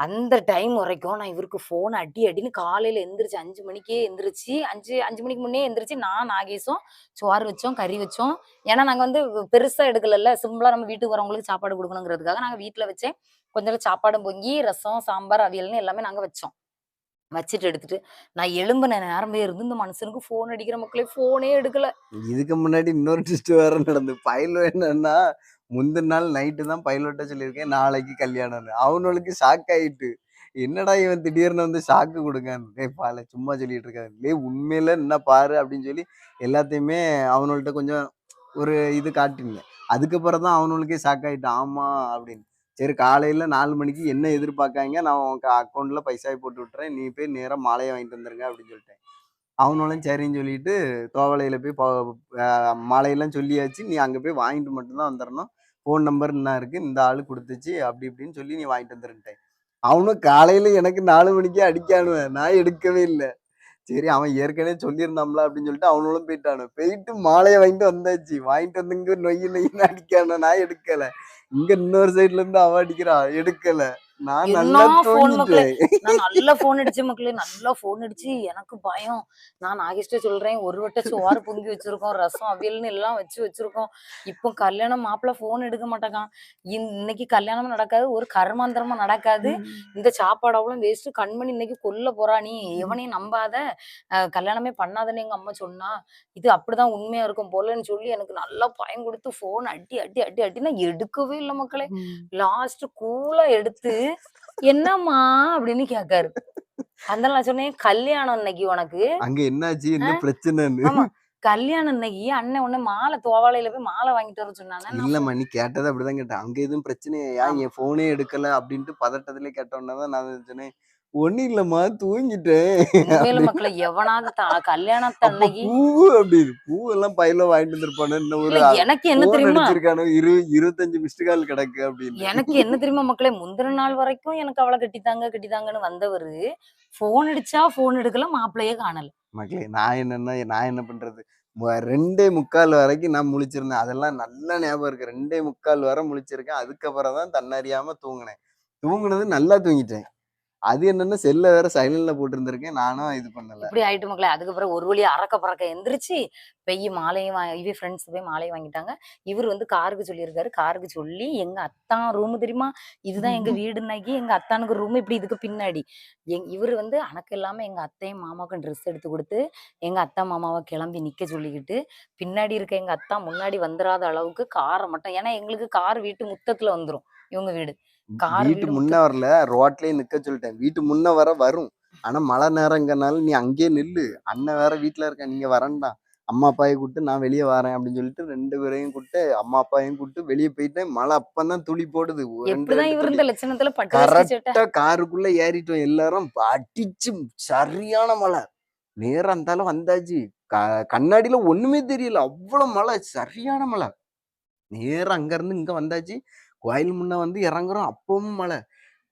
அந்த டைம் வரைக்கும் நான் இவருக்கு ஃபோன் அடி அடின்னு காலையில எந்திரிச்சு 5 மணிக்கே எந்திரிச்சு 5 மணிக்கு முன்னே எந்திரிச்சு நான் நாகேஷும் சோறு வச்சோம், கறி வச்சோம். ஏன்னா நாங்க வந்து பெருசா எடுக்கலல்ல. சிம்பிளா நம்ம வீட்டுக்கு வரவங்களுக்கு சாப்பாடு குடுக்கணுங்கிறதுக்காக நாங்க வீட்ல வச்சேன். கொஞ்சோண்டு சாப்பாடும் பொங்கி, ரசம், சாம்பார், அவியல்ன்னு எல்லாமே நாங்க வச்சோம். வச்சுட்டு எடுத்துட்டு, நான் எழும்புன நேரமே இருந்து இந்த மனுஷனுக்கு ஃபோன் அடிக்கிற மக்களே ஃபோனே எடுக்கல. இதுக்கு முன்னாடி இன்னொரு ட்விஸ்ட் வேற நடந்தது. பைலட் என்னன்னா, முந்தின நாள் நைட்டு தான் பைலட்ட சொல்லியிருக்கேன், நாளைக்கு கல்யாணம்னு. அவனுங்களுக்கு ஷாக் ஆயிட்டு. என்னடா இவன் திடீர்னு வந்து ஷாக்கு குடுக்கான்னு. "டேய் பால சும்மா சொல்லிட்டு இருக்காத. டேய் உண்மையில என்ன பாரு" அப்படின்னு சொல்லி எல்லாத்தையுமே அவனுங்கள்ட்ட கொஞ்சம் ஒரு இது காட்டினேன். அதுக்கப்புறம் தான் அவனுங்களுக்கே ஷாக் ஆயிட்டான். ஆமா அப்படின்னு. சரி காலையில 4 மணிக்கு என்ன எதிர்பார்க்காய்ங்க, நான் உன் அக்கவுண்ட்ல பைசாவை போட்டு விட்டுறேன். நீ போய் நேரா மாலைய வாங்கிட்டு வந்துருங்க அப்படின்னு சொல்லிட்டேன். அவனுங்களும் சரின்னு சொல்லிட்டு தோவளையில போய் மாலையெல்லாம் சொல்லியாச்சு. நீ அங்க போய் வாங்கிட்டு மட்டும் தான் வந்துரணும். ஃபோன் நம்பர் இன்னார் இருக்கு. இந்த ஆளு குடுத்துச்சு. அப்படி இப்படின்னு சொல்லி நீ வாங்கிட்டு வந்துருன்ட்டேன். அவனும் காலையில எனக்கு 4 மணிக்கே அடிக்கானுவன். நான் எடுக்கவே இல்ல. சரி அவன் ஏற்கனவே சொல்லியிருந்தான்ல அப்படின்னு சொல்லிட்டு அவனுங்களும் போயிட்டானுங்க. போயிட்டு மாலைய வாங்கிட்டு வந்தாச்சு. வாங்கிட்டு வந்து இங்க நொய்யு நொய்யுன்னு அடிக்கானுவ. நான் எடுக்கல. இங்க இன்னொரு சைடுல இருந்து அவ அடிக்கிறா. எடுக்கல. நான் என்ன நல்லா ஃபோன் மக்களே! தூங்கிட்டேன். நான் நல்லா ஃபோன் அடிச்சேன் மக்களே. நல்லா ஃபோன் அடிச்சு எனக்கு பயம். நான் நாகேஷ்ட்ட சொல்றேன், "ஒரு வட்ட சோறு பொங்கி வச்சிருக்கோம். ரசம், அவியல்ன்னு எல்லாம் வச்சிருக்கோம். இப்போ கல்யாணம் மாப்பிள ஃபோன் எடுக்க மாட்டேங்கான். இன்னைக்கு கல்யாணமும் நடக்காது. ஒரு கருமாந்திரமும் நடக்காது. இந்த சாப்பாடு அவ்வளவும் வேஸ்ட்டு. கண்மணி இன்னைக்கு கொல்ல போறா. நீ எவனையும் நம்பாத. கல்யாணமே பண்ணாதன்னு எங்க அம்மா சொன்னா. இது அப்படிதான் உண்மையா இருக்கும் போலன்னு" சொல்லி எனக்கு நல்லா பயம் குடுத்து ஃபோன் அடி, அடி, அடி, அடின்னு எடுக்கவே இல்ல மக்களே. லாஸ்ட் கூலா எடுத்து, "என்னம்மா?" அப்படின்னு கேட்காரு. அதனால நான் சொன்னேன், "கல்யாணம் இன்னைக்கு உனக்கு. அங்க என்னாச்சு? அ என்ன பிரச்சனைன்னு? ஆமா. கல்யாணம் இன்னைக்கு. அண்ணன் உன்ன மாலை தோவாளையில போய் மாலை வாங்கிட்டு வர சொன்னாங்க. நான் இல்லம்மா. நீ கேட்டது அப்படிதான் கேட்டேன். அங்க எதுவும் பிரச்சனையா? ஆமா. என் ஃபோனே எடுக்கல அப்டின்ட்டு பதட்டத்திலே கேட்டோனே தான் நான் சொன்னேன். ஒண்ணும் இல்லம்மா தூங்கிட்டேன் உண்மையில அப்டின்னு. மக்களே எவனாவது அப்ப கல்யாணத்தன்னைக்கு பூவு அப்டின்னு. பூவெல்லாம் பையில வாங்கிட்டு வந்திருப்பானே. இன்னும் இல்ல ஒரு எனக்கு என்ன ஃபோன் தெரியுமா? அடிச்சிருக்கானு 25 மிஸ்டு கால் கிடக்கு அப்டின்னு. எனக்கு என்ன தெரியுமா மக்களே? முந்தின நாள் வரைக்கும் எனக்கு அவள கட்டித்தாங்க, கட்டித்தாங்கன்னு வந்தவரு, ஃபோன் அடிச்சா ஃபோன் எடுக்கல, மாப்பிள்ளையே காணல. மக்களே நான் என்ன பண்றது? 2:45 வரைக்கும் நான் முழிச்சிருந்தேன். அதெல்லாம் நல்லா ஞாபகம் இருக்கு. 2:45 வரை முழிச்சிருக்கேன். அதுக்கப்புறம் தான் தன்னறியாம தூங்குனேன். தூங்குனது நல்லா தூங்கிட்டேன். அது என்னன்னா செல்ல வேற சைலன்ட்ல போட்டிருந்திருக்கேன். நானும் இது பண்ணல. இப்படி ஆயிட்டு மக்களே. அதுக்கப்புறம் ஒரு வழியா அறக்க பறக்க எந்திரிச்சு, போய் மாலையும் ஃப்ரெண்ட்ஸ் போய் மாலை வாங்கிட்டாங்க. இவரு வந்து காருக்கு சொல்லியிருக்காரு. காருக்கு சொல்லி, எங்க அத்தான் ரூம் தெரியுமா? இதுதான் எங்க வீடுன்னாக்கி, எங்க அத்தானுக்கு ரூம் இப்படி இதுக்கு பின்னாடி. இவரு வந்து அணக்கு இல்லாம எங்க அத்தையும், மாமாவுக்கும் ட்ரெஸ் எடுத்து குடுத்து, எங்க அத்தா, மாமாவ கிளம்பி நிக்க சொல்லிக்கிட்டு, பின்னாடி இருக்க எங்க அத்தா முன்னாடி வந்துராத அளவுக்கு கார மட்டும் ஏன்னா எங்களுக்கு கார் வீட்டு முத்தத்துல வந்துரும். இவங்க வீடு. கார் வீட்டு வீடு முன்ன முத்தத் வரல. ரோட்லயே நிக்க சொல்லிட்டேன். வீட்டு முன்ன வரும். ஆனா மழை நேரங்கறனால நீ அங்கேயே நில்லு. அண்ணன் வேற வீட்ல இருக்கான். நீங்க வரேன்டான். அம்மா, அப்பாவையும் கூப்பிட்டு நான் வெளிய வாரேன் அப்படின்னு சொல்லிட்டு 2 பேரையும் கூப்பிட்டு, அம்மா, அப்பாவையும் கூப்பிட்டு வெளிய போயிட்டேன். மழை அப்பதான் துளி போடுது. 2, எப்படிதான் 2 இவரு துளி. இந்த லட்சணத்துல பட்டு வேஷ்டி சட்டை கரெக்ட்டா காருக்குள்ள ஏறிட்டோம் எல்லாரும். அடிச்சு சரியான மழை. நேரா அந்தாள வந்தாச்சு. க கண்ணாடில ஒண்ணுமே தெரியல. அவ்வளோ மழை. சரியான மழை. நேரா அங்கருந்து இங்க வந்தாச்சு. கோயில் முன்ன வந்து இறங்குறோம். அப்பவும் மழை.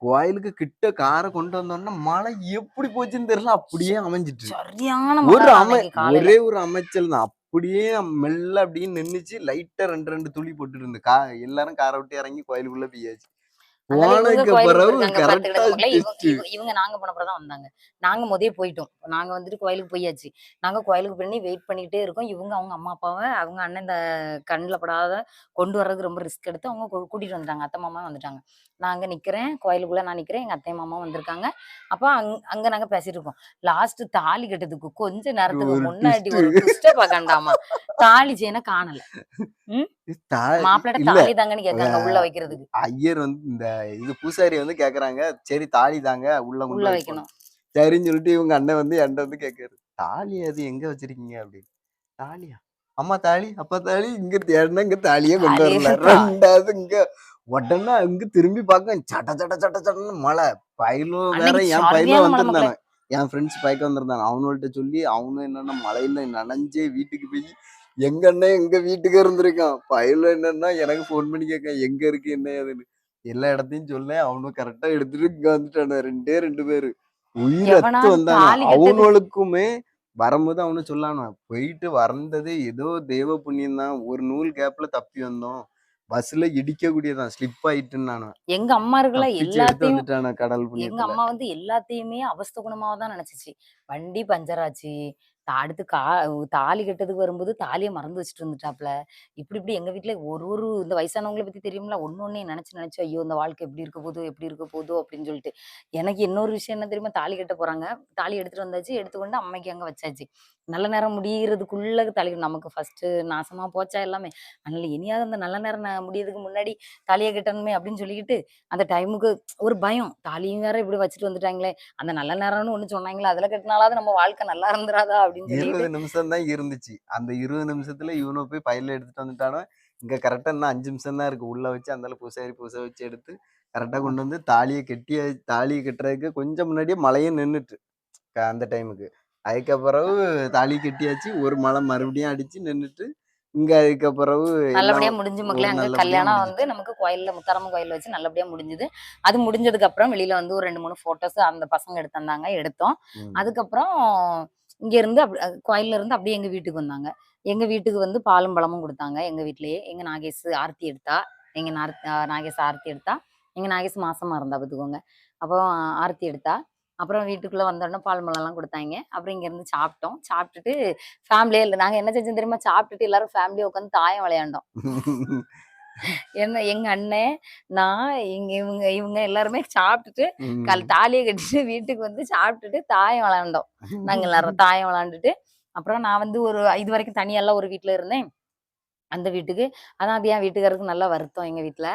கோயிலுக்கு கிட்ட கார கொண்டு வந்தோனே, மழை எப்படி போச்சுன்னு தெரியல. அப்படியே அமைஞ்சுட்டு. சரியான ஒரு மழைடா அமை அன்னைக்கு காலையில. ஒரே ஒரு அமைச்சல் தான். அப்படியே மெல்ல அப்படியே நின்னுச்சு. லைட்டா 2, 2 துளி போட்டுட்டு இருந்து. எல்லாரும் கார விட்டு இறங்கி கோயிலுக்குள்ள போயாச்சு. அதனால இவங்க போனதுக்கு கோயிலுக்கு பிறகு போயிருக்காங்க கரெக்ட்டா பாத்துக்கிடுங்க மக்களே. ட்விஸ்ட்டு. இவங்க நாங்க போன அப்புறம் தான் வந்தாங்க. நாங்க மொதயே போயிட்டோம். நாங்க வந்துட்டு கோயிலுக்கு போயாச்சு. நாங்க கோயிலுக்கு பண்ணி வெயிட் பண்ணிட்டே இருக்கோம். இவங்க அவங்க அம்மா, அப்பாவ அவங்க அண்ணன் இந்த கண்ல படாத கொண்டு வர்றதுக்கு ரொம்ப ரிஸ்க் எடுத்து அவங்க கூட்டிட்டு வந்துட்டாங்க. அத்தை, மாமாவும் வந்துட்டாங்க. நான் அங்க நிக்கிறேன். கோயிலுக்குள்ள நான் நிக்கிறேன். எங்க அத்தையும், மாமாவும் வந்திருக்காங்க. அப்ப அங்க நாங்க பேசிட்டு இருக்கோம். லாஸ்ட் தாலி கட்டுறதுக்கு கொஞ்ச நேரத்துக்கு ஒரு முன்னாடி ட்விஸ்ட்டு. ஒரு ட்விஸ்ட்ட பாக்கண்டாமா. தாலி செயின காணல. ம். தா மாப்பிள்ளைட்ட இல்ல. தாலி தாங்கன்னு அ கேட்காங்க உள்ள வைக்கிறதுக்கு. ஐயர் வந்து இந்த இது பூசாரி வந்து கேட்கறாங்க. சரி தாலி தாங்க. உள்ள உள்ள கொண்டு வைப்போம். வைக்கணும். சரின்னு சொல்லிட்டு இவங்க அண்ணன் வந்து என்ட்ட வந்து கேட்காரு. தாலி அது எங்க வச்சிருக்கீங்க? அப்படின்னு. தாலியா? அம்மா தாலி, அப்பா தாலி, இங்க தேடுனா இங்க தாலியே கொண்டு தாலி வரல. தா 2வது இங்க உடனே அங்க திரும்பி பார்க்க சட சட சட சடன்னு மழை. பையலும் வேற அன்னைக்கு என் பையலும் சரியான மழை மக்களே. வந்திருந்தானுங்க. என் ஃப்ரெண்ட்ஸ் பையக்க வந்திருந்தாங்க. அவனுங்கள்ட்ட சொல்லி அவனும் என்னன்னா மழையில நனைஞ்சே வீட்டுக்கு போய் எங்க அண்ணன் எங்க வீட்டுக்கு இருந்திருக்கான். பையலும் என்னன்னா எனக்கு ஃபோன் பண்ணி கேட்கான். எங்க இருக்கு என்ன ஏதுன்னு. எல்லா இடத்தையும் சொன்னேன். அவனும் கரெக்ட்டா எடுத்துட்டு இங்க வந்துட்டானுங்க. 2டே 2 பேரு. உயிர் அத்து எவனாவது வந்தானுங்க. தாலி கட்டுறதுக்கு அவனுங்களுக்குமே வரும்போது அவனும் சொல்லானுவ. போயிட்டு வந்தது ஏதோ தெய்வ புண்ணியம் தான். ஒரு நூல் கேப்ல தப்பி வந்தோம். பஸ்ல இடிக்கக்கூடியதான். ஸ்லிப் ஆயிட்டுன்னானுவ. எங்க அம்மா இருக்குல்ல தப்பிச்சு எடுத்து எல்லாத்தையும் வந்துட்டானுவ கடல் எங்க புண்ணியத்துல. அம்மா வந்து எல்லாத்தையுமே அவஸ்த குணமாவ தான் நெனச்சுச்சு. வண்டி பஞ்சர் ஆச்சு. அடுத்து தாலி கட்டுறதுக்கு வரும்போது தாலிய மறந்து வச்சுட்டு வந்துட்டாப்ல. இப்படி எங்க வீட்ல ஒரு ஒரு இந்த வயசானவங்கள பத்தி தெரியும்ல. ஒண்ணொண்ணையும் நெனச்சு நெனச்சு, ஐயோ! இந்த வாழ்க்கை எப்படி இருக்க போதோ, எப்படி இருக்க போதோ அப்படின்னு சொல்லிட்டு. எனக்கு இன்னொரு விஷயம் என்ன தெரியுமா? தாலி கட்ட போறாங்க. தாலி எடுத்துட்டு வந்தாச்சு. எடுத்து கொண்டு அம்மைக்கு அங்க வச்சாச்சு. நல்ல நேரம் முடியறதுக்குள்ள தாலி நமக்கு ஃபர்ஸ்ட்டு நாசமா போச்சா எல்லாமே. அதனால இனியாவது அந்த நல்ல நேரம் முடியறதுக்கு முன்னாடி தாலிய கட்டணுமே அப்படின்னு சொல்லிக்கிட்டு, அந்த டைமுக்கு ஒரு பயம். தாலியும் வேற இப்படி வச்சுட்டு வந்துட்டாங்களே! அந்த நல்ல நேரம்னு ஒண்ணு சொன்னாங்களே, அதுல கட்டினாலாவது நம்ம வாழ்க்கை நல்லா இருந்துராதா அப்படின்னு சொல்லிட்டு 20 நிமிஷம் தான் இருந்துச்சு. அந்த 20 நிமிஷத்துல இவனும் போய் ஃபைல எடுத்துட்டு வந்துட்டானோ, இங்க கரெக்ட்டா இன்னும் 5 நிமிஷம் தான் இருக்கு. உள்ள வச்சு அந்த ஆளு பூசாரி பூச வச்சு எடுத்து, கரெக்ட்டா ம். கொண்டு வந்து தாலிய கட்டுறதுக்கு கொஞ்சம் முன்னாடியே மழையும் நின்னுட்டு. அந்த டைமுக்கு. அதுக்கு பிறவு தாலி கட்டியாச்சு. ஒரு மழை மறுபடியும் அடிச்சு நின்னுட்டு, இங்க அதுக்கு பிறவு எல்லாம் நல்லபடியா முடிஞ்சு மக்களே. ஒரு அங்க நல்லபடியா கல்யாணம் வந்து முடிஞ்சுச்சு. நமக்கு கோயில்ல முத்தாரம்மன் கோயில்ல வச்சு நல்லபடியா முடிஞ்சுது. அது முடிஞ்சதுக்கு அப்புறம் வெளியில வந்து ஒரு 2, 3 ஃபோட்டோஸ் அந்த பசங்க எடுத்து தந்தாங்க, எடுத்தோம். ம். அதுக்கப்புறம் இங்க இருந்து கோயில்ல இருந்து அப்படியே எங்க வீட்டுக்கு வந்தாங்க. எங்க வீட்டுக்கு வந்து பாலும், பழமும் குடுத்தாங்க எங்க வீட்லயே. எங்க நாகேஷ் ஆர்த்தி எடுத்தா. எங்க நாகேஷ் ஆர்த்தி எடுத்தா. எங்க நாகேஷ் மாசமா இருந்தா பாத்துக்கோங்க. அப்போ ஆர்த்தி எடுத்தா. அப்புறம் வீட்டுக்குள்ள வந்தோனே பால், பழம்லாம் குடுத்தாய்ங்க. அப்புறம் இங்க இருந்து சாப்பிட்டோம். சாப்பிட்டுட்டு ஃபேமிலியே இல்ல. நாங்க என்ன செஞ்சோம் தெரியுமா? சாப்பிட்டுட்டு எல்லாரும் ஃபேமிலியா உட்காந்து தாயம் விளையாண்டோம். என்ன எங்க அண்ணன், நான், இவங்க இவங்க எல்லாருமே சாப்பிட்டுட்டு, ம். தாலிய கட்டிட்டு வீட்டுக்கு வந்து சாப்பிட்டுட்டு தாயம் விளையாண்டோம். நாங்க எல்லாரும் தாயம் விளையாண்டுட்டு, அப்புறம் நான் வந்து இதுவரைக்கும் தனியாலாம் ஒரு வீட்ல இருந்தேன். அந்த வீட்டுக்கு அதான் அது என் வீட்டுக்காரருக்கு நல்லா வருத்தம் எங்க வீட்ல.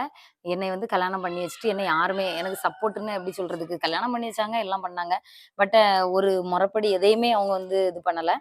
என்னைய வந்து கல்யாணம் பண்ணி வச்சுட்டு, என்ன யாருமே எனக்கு சப்போர்ட்ன்னு எப்படி சொல்றதுக்கு? கல்யாணம் பண்ணி வச்சாங்க, எல்லாம் பண்ணாங்க. பட் ஒரு முறைப்படி எதையுமே அவங்க வந்து இது பண்ணல.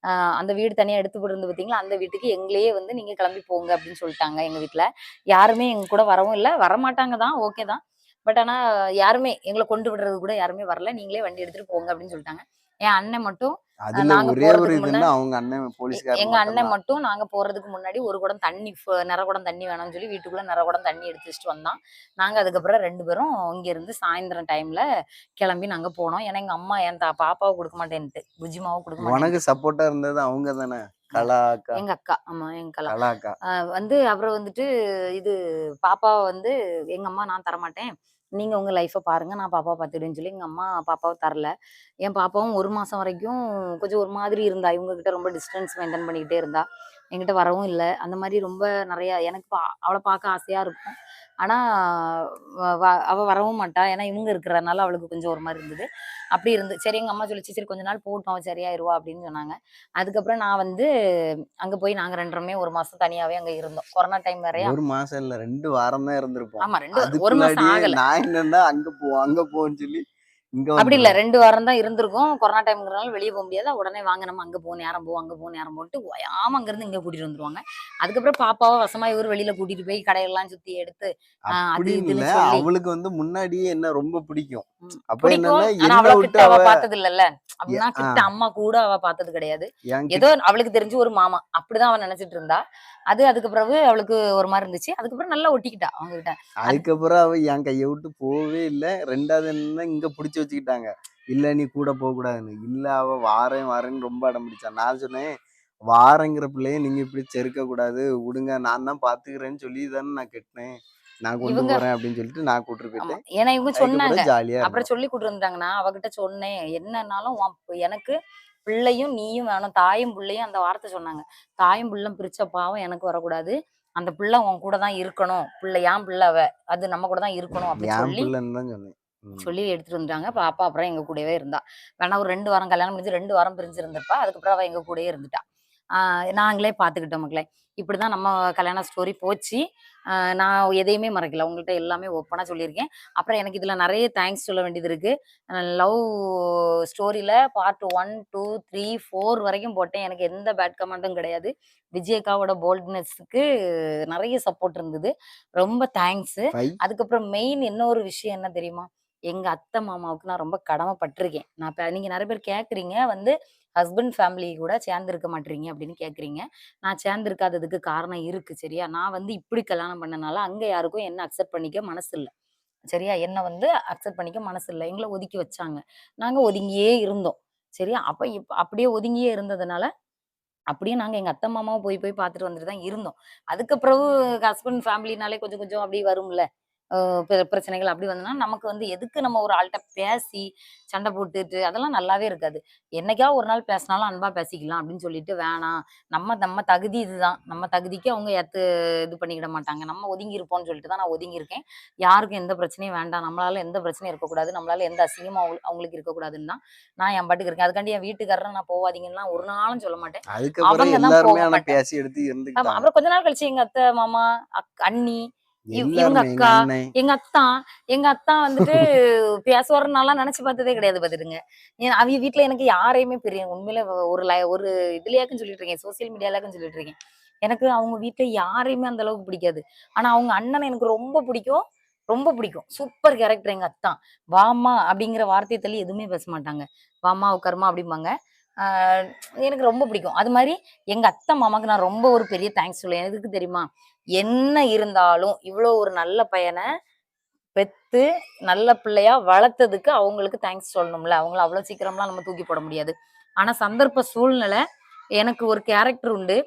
அ அந்த வீடு தனியா எடுத்து போட்டிருந்து பார்த்தீங்களா, அந்த வீட்டுக்கு எங்களையே வந்து "நீங்க கிளம்பி போங்க" அப்படின்னு சொல்லிட்டாங்க எங்க வீட்ல. யாருமே எங்க கூட வரவும் இல்ல. வரமாட்டாங்க தான், ஓகே தான். பட் ஆனா யாருமே எங்கள கொண்டு விடுறதுக்கு கூட யாருமே வரல. "நீங்களே வண்டி எடுத்துட்டு போங்க" அப்படின்னு சொல்லிட்டாங்க. என் அண்ணன் மட்டும் அதுல நாங்க ஒரே ஒரு போறதுக்கு இதுன்னா, அவங்க அண்ணன் போலீஸ்காரன் எங்க மட்டும் அண்ணன் தான். மட்டும் நாங்க போறதுக்கு முன்னாடி ஒரு குடம் தண்ணி நிற குடம் தண்ணி வேணும்னு சொல்லி வீட்டுக்குள்ள நிற குடம் தண்ணி எடுத்து வச்சுட்டு வந்தான். நாங்க அதுக்கப்புறம் 2 பேரும் இங்கேருந்து சாயந்தரம் டைம்ல கிளம்பி நாங்க போனோம். ஏன்னா எங்க அம்மா என் பாப்பாவ குடுக்க மாட்டேன்ட்டு, புஜிமாவ குடுக்க உனக்கு மாட்டேன்ட்டு. சப்போர்ட்டா இருந்தது அவங்க தானே! ம். கலா அக்கா. எங்க அக்கா. ஆமா எங்க கலா. கலா அக்கா. வந்து அப்புறம் வந்துட்டு இது பாப்பாவ வந்து எங்க அம்மா நான் தரமாட்டேன். நீங்க உங்க லைஃப்ப பாருங்க. நான் பாப்பாவ பார்த்துக்கிறேன்னு சொல்லி எங்க அம்மா பாப்பாவ தரல. என் பாப்பாவும் 1 மாசம் வரைக்கும் கொஞ்சம் ஒரு மாதிரி இருந்தா. இவங்க கிட்ட ரொம்ப டிஸ்டன்ஸ் மெயின்டெயின் பண்ணிக்கிட்டே இருந்தா. என்கிட்ட வரவும் இல்ல. அந்த மாரி ரொம்ப நெறைய எனக்கு அவள பார்க்க ஆசையா இருக்கும். ஆனா, வ வ அவ வரவும் மாட்டா. ஏன்னா இவங்க இருக்கிறனால அவளுக்கு கொஞ்சம் ஒரு மாரி இருந்தது. அப்படி சரி எங்க அம்மா சொல்லுச்சு, "சரி கொஞ்ச நாள் போகட்டும். அவ சரியாயிருவா" அப்படின்னு சொன்னாங்க. அதுக்கப்புறம் நான் வந்து அங்க போய் நாங்க 2 பேருமே 1 மாசம் தனியாவே அங்க இருந்தோம். கொரோனா டைம் வேறயா. 1 மாசம் இல்ல 2 வாரம் தான் இருந்திருப்போம். ஆமா 2 1 மாசம் அதுக்குள்ளாடியே ஆகல. நான் என்னன்னா, அங்க போன்னு சொல்லி இங்க அப்படி இல்ல. வந்துருவோம். 2 வாரம் தான் இருந்திருக்கோம். கொரோனா டைம்ங்கிறனால வெளிய போ முடியாது. உடனே வாங்க நம்ம அங்க போவோம், நேரம் போவோம், அங்க போவோம், நேரம் போன்ட்டு ஓயாம அங்கருந்து இங்க கூட்டிட்டு வந்துருவாங்க. அதுக்கப்புறம் பாப்பாவ வசமா இவரு வெளியில கூட்டிட்டு போய் கடையெல்லாம் சுத்தி எடுத்து, அது அப்படி இல்ல. இதுன்னு சொல்லி அவளுக்கு வந்து முன்னாடியே என்ன ரொம்ப பிடிக்கும். அப்ப பிடிக்கும். என்னன்னா, ஆனா என்ன அவ்வளோ விட்டு கிட்ட அவ அவ பார்த்தது இல்லல்ல. எ அப்படின்னா ஆ கிட்ட அம்மா கூட அவ பார்த்தது கிடையாது. ஏதோ என்கிட்ட அவளுக்கு தெரிஞ்சு ஒரு மாமா. அப்படிதான் அவ நெனச்சுட்டு இருந்தா. அதுக்கு பிறகு அவளுக்கு ஒரு மாரி இருந்துச்சு. அதுக்கப்புறம் நல்லா ஒட்டிக்கிட்டா அவங்ககிட்ட. அது அதுக்கப்புறம் அவ என் கைய விட்டு போவே இல்ல. 2வது என்னன்னா, இங்க புடிச்சு வச்சுக்கிட்டாங்க. இல்ல நீ கூட போக்கூடாதுன்னு. இல்ல அவ வாரேன் வாரேன்னு ரொம்ப அடம் பிடிச்சா. நான் சொன்னேன், வாரேங்கிற பிள்ளைய நீங்க இப்படி செருக்கக்கூடாது. விடுங்க நான் தான் பார்த்துக்கிறேன்னு சொல்லி தானே நான் கெட்டுனேன். நான் கொண்டு இவங்க போறேன் அப்படின்னு சொல்லிட்டு நான் கூட்டிட்டு ஆமா. போயிட்டேன். ஏன்னா இவங்க சொன்னாங்க. அதுக்கப்புறம் ஜாலியா அப்புறம் இருந்தோம். சொல்லி கூட்டு வந்துட்டாங்க. நான் அவகிட்ட சொன்னேன். என்னன்னாலும் எனக்கு பிள்ளையும் நீயும் வேணும். தாயும் புள்ளையும் அந்த வார்த்தை சொன்னாங்க. தாயும் புள்ளையும் பிரிச்ச பாவம் எனக்கு வரக்கூடாது. அந்த பிள்ளை உன் கூட தான் இருக்கணும். என் பிள்ளை அவ. அது நம்ம கூட தான் இருக்கணும் அப்படி என் சொல்லி பிள்ளைன்னு தான் சொன்னேன். ம். சொல்லி எடுத்துட்டு வந்துட்டாங்க. பாப்பா அப்புறம் எங்க கூடவே இருந்தா. வேணா ஒரு 2 வாரம் கல்யாணம் முடிஞ்சு 2 வாரம் பிரிஞ்சு இருந்திருப்பா. அதுக்கப்புறம் அவ எங்க கூடயே இருந்துட்டா. ஆ நாங்களே பார்த்துக்கிட்டோம் மக்களே. இப்படிதான் நம்ம கல்யாண ஸ்டோரி போச்சு. நான் எதையுமே மறைக்கல. உங்கள்ட்ட எல்லாமே ஓப்பனா சொல்லியிருக்கேன். அப்புறம் எனக்கு இதுல நெறைய தேங்க்ஸ் சொல்ல வேண்டியது இருக்கு. லவ் ஸ்டோரியில பார்ட் 1, 2, 3, 4 வரைக்கும் போட்டேன். எனக்கு எந்த பேட் கமெண்ட்டும் கிடையாது. விஜய் அக்காவோட போல்ட்னஸ்க்கு நெறைய சப்போர்ட் இருந்தது. ரொம்ப தேங்க்ஸு. 5 அதுக்கப்புறம் மெயின் இன்னொரு விஷயம் என்ன தெரியுமா? எங்க அத்தை, மாமாவுக்கு நான் ரொம்ப கடமைப்பட்டுருக்கேன். நான் நீங்க நெறைய பேர் கேட்குறீங்க வந்து ஹஸ்பண்ட் ஃபேமிலி கூட சேர்ந்திருக்க மாட்றீங்க அப்படின்னு கேட்குறீங்க. நான் சேர்ந்திருக்காததுக்கு காரணம் இருக்கு சரியா? நான் வந்து இப்படி கல்யாணம் பண்ணனால, அங்க யாருக்கும் என்ன அக்செப்ட் பண்ணிக்க மனசு இல்ல. சரியா? என்ன வந்து அக்செப்ட் பண்ணிக்க மனசு இல்ல. எங்கள ஒதுக்கி வச்சாங்க. நாங்க ஒதுங்கியே இருந்தோம். சரியா? அப்ப அப்படியே ஒதுங்கியே இருந்ததுனால, அப்படியே நாங்க எங்க அத்தை, மாமாவ போய் போய் பார்த்துட்டு வந்துட்டு தான் இருந்தோம். அதுக்கு பிறகு ஹஸ்பண்ட் ஃபேமிலினாலே கொஞ்சம் கொஞ்சம் அப்படி வரும்ல. பிரச்சனைகள் அப்படி வந்ததுன்னா நமக்கு வந்து எதுக்கு நம்ம ஒரு ஆள்கிட்ட பேசி சண்டை போட்டுட்டு அதெல்லாம் நல்லாவே இருக்காது. என்னைக்காவது ஒரு நாள் பேசினாலும் அன்பா பேசிக்கலாம் அப்படின்னு சொல்லிட்டு வேணாம். நம்ம நம்ம தகுதி இதுதான். நம்ம தகுதிக்கு அவங்க இது பண்ணிக்கிட மாட்டாங்க. நம்ம ஒதுங்கி இருப்போம்னு சொல்லிட்டு தான் நான் ஒதுங்கி இருக்கேன். யாருக்கும் எந்த பிரச்சனையும் வேண்டாம். நம்மளால எந்த பிரச்சனையும் இருக்கக்கூடாது. நம்மளால எந்த அசிங்கமும் அவங்களுக்கு இருக்கக்கூடாதுன்னு தான் நான் என் பாட்டுக்கு இருக்கேன். அதுக்காண்டி என் வீட்டுக்காரரை நான் போவாதீங்கன்னுலாம் ஒரு நாளும் சொல்ல மாட்டேன். அதுக்கப்புறம் அவங்க தான் எல்லாருமே போக ஆனா மாட்டாங்க. பேசி எடுத்து ஆமா. இருந்துக்கிட்டாங்க. அப்புறம் கொஞ்ச நாள் கழிச்சு எங்க அத்தை, மாமா, அண்ணி, இவங்க எல்லாருமே எங்க அக்கா, அண்ணன். எங்க அத்தா எங்க அத்தா வந்துட்டு பேசுவாருன்னு நான்லாம் நெனச்சு பார்த்ததே கிடையாது பாத்துடுங்க. அவிங்க வீட்ல எனக்கு யாரையுமே பிரியும். உண்மையிலே ஒரு இதுலயாக்கும் சொல்லிட்டு இருக்கேன். சோசியல் மீடியாலயாக்கும் சொல்லிட்டு இருக்கேன். எனக்கு அவங்க வீட்ல யாரையுமே அந்த அளவுக்கு பிடிக்காது. ஆனா அவங்க அண்ணன எனக்கு ரொம்ப பிடிக்கும். ரொம்ப பிடிக்கும். சூப்பர் கேரக்டர் எங்க அத்தான். வாம்மா அப்படிங்கிற வார்த்தைய தள்ளி எதுவுமே பேச மாட்டாங்க. வாம்மா, உட்காருமா அப்படிம்பாங்க. ஆ எனக்கு ரொம்ப பிடிக்கும். அது மாரி எங்க அத்தை, மாமாக்கு நான் ரொம்ப ஒரு பெரிய தேங்க்ஸ் சொல்லுவேன். எதுக்கு தெரியுமா? என்ன இருந்தாலும் இவ்ளோ ஒரு நல்ல பையன பெத்து, நல்ல பிள்ளையா வளர்த்ததுக்கு அவங்களுக்கு தேங்க்ஸ் சொல்லணும்ல. அவங்கள அவ்வளோ சீக்கிரம்லாம் நம்ம தூக்கி போட முடியாது. ஆனா சந்தர்ப்ப சூழ்நிலை எனக்கு ஒரு கேரக்டர் உண்டு.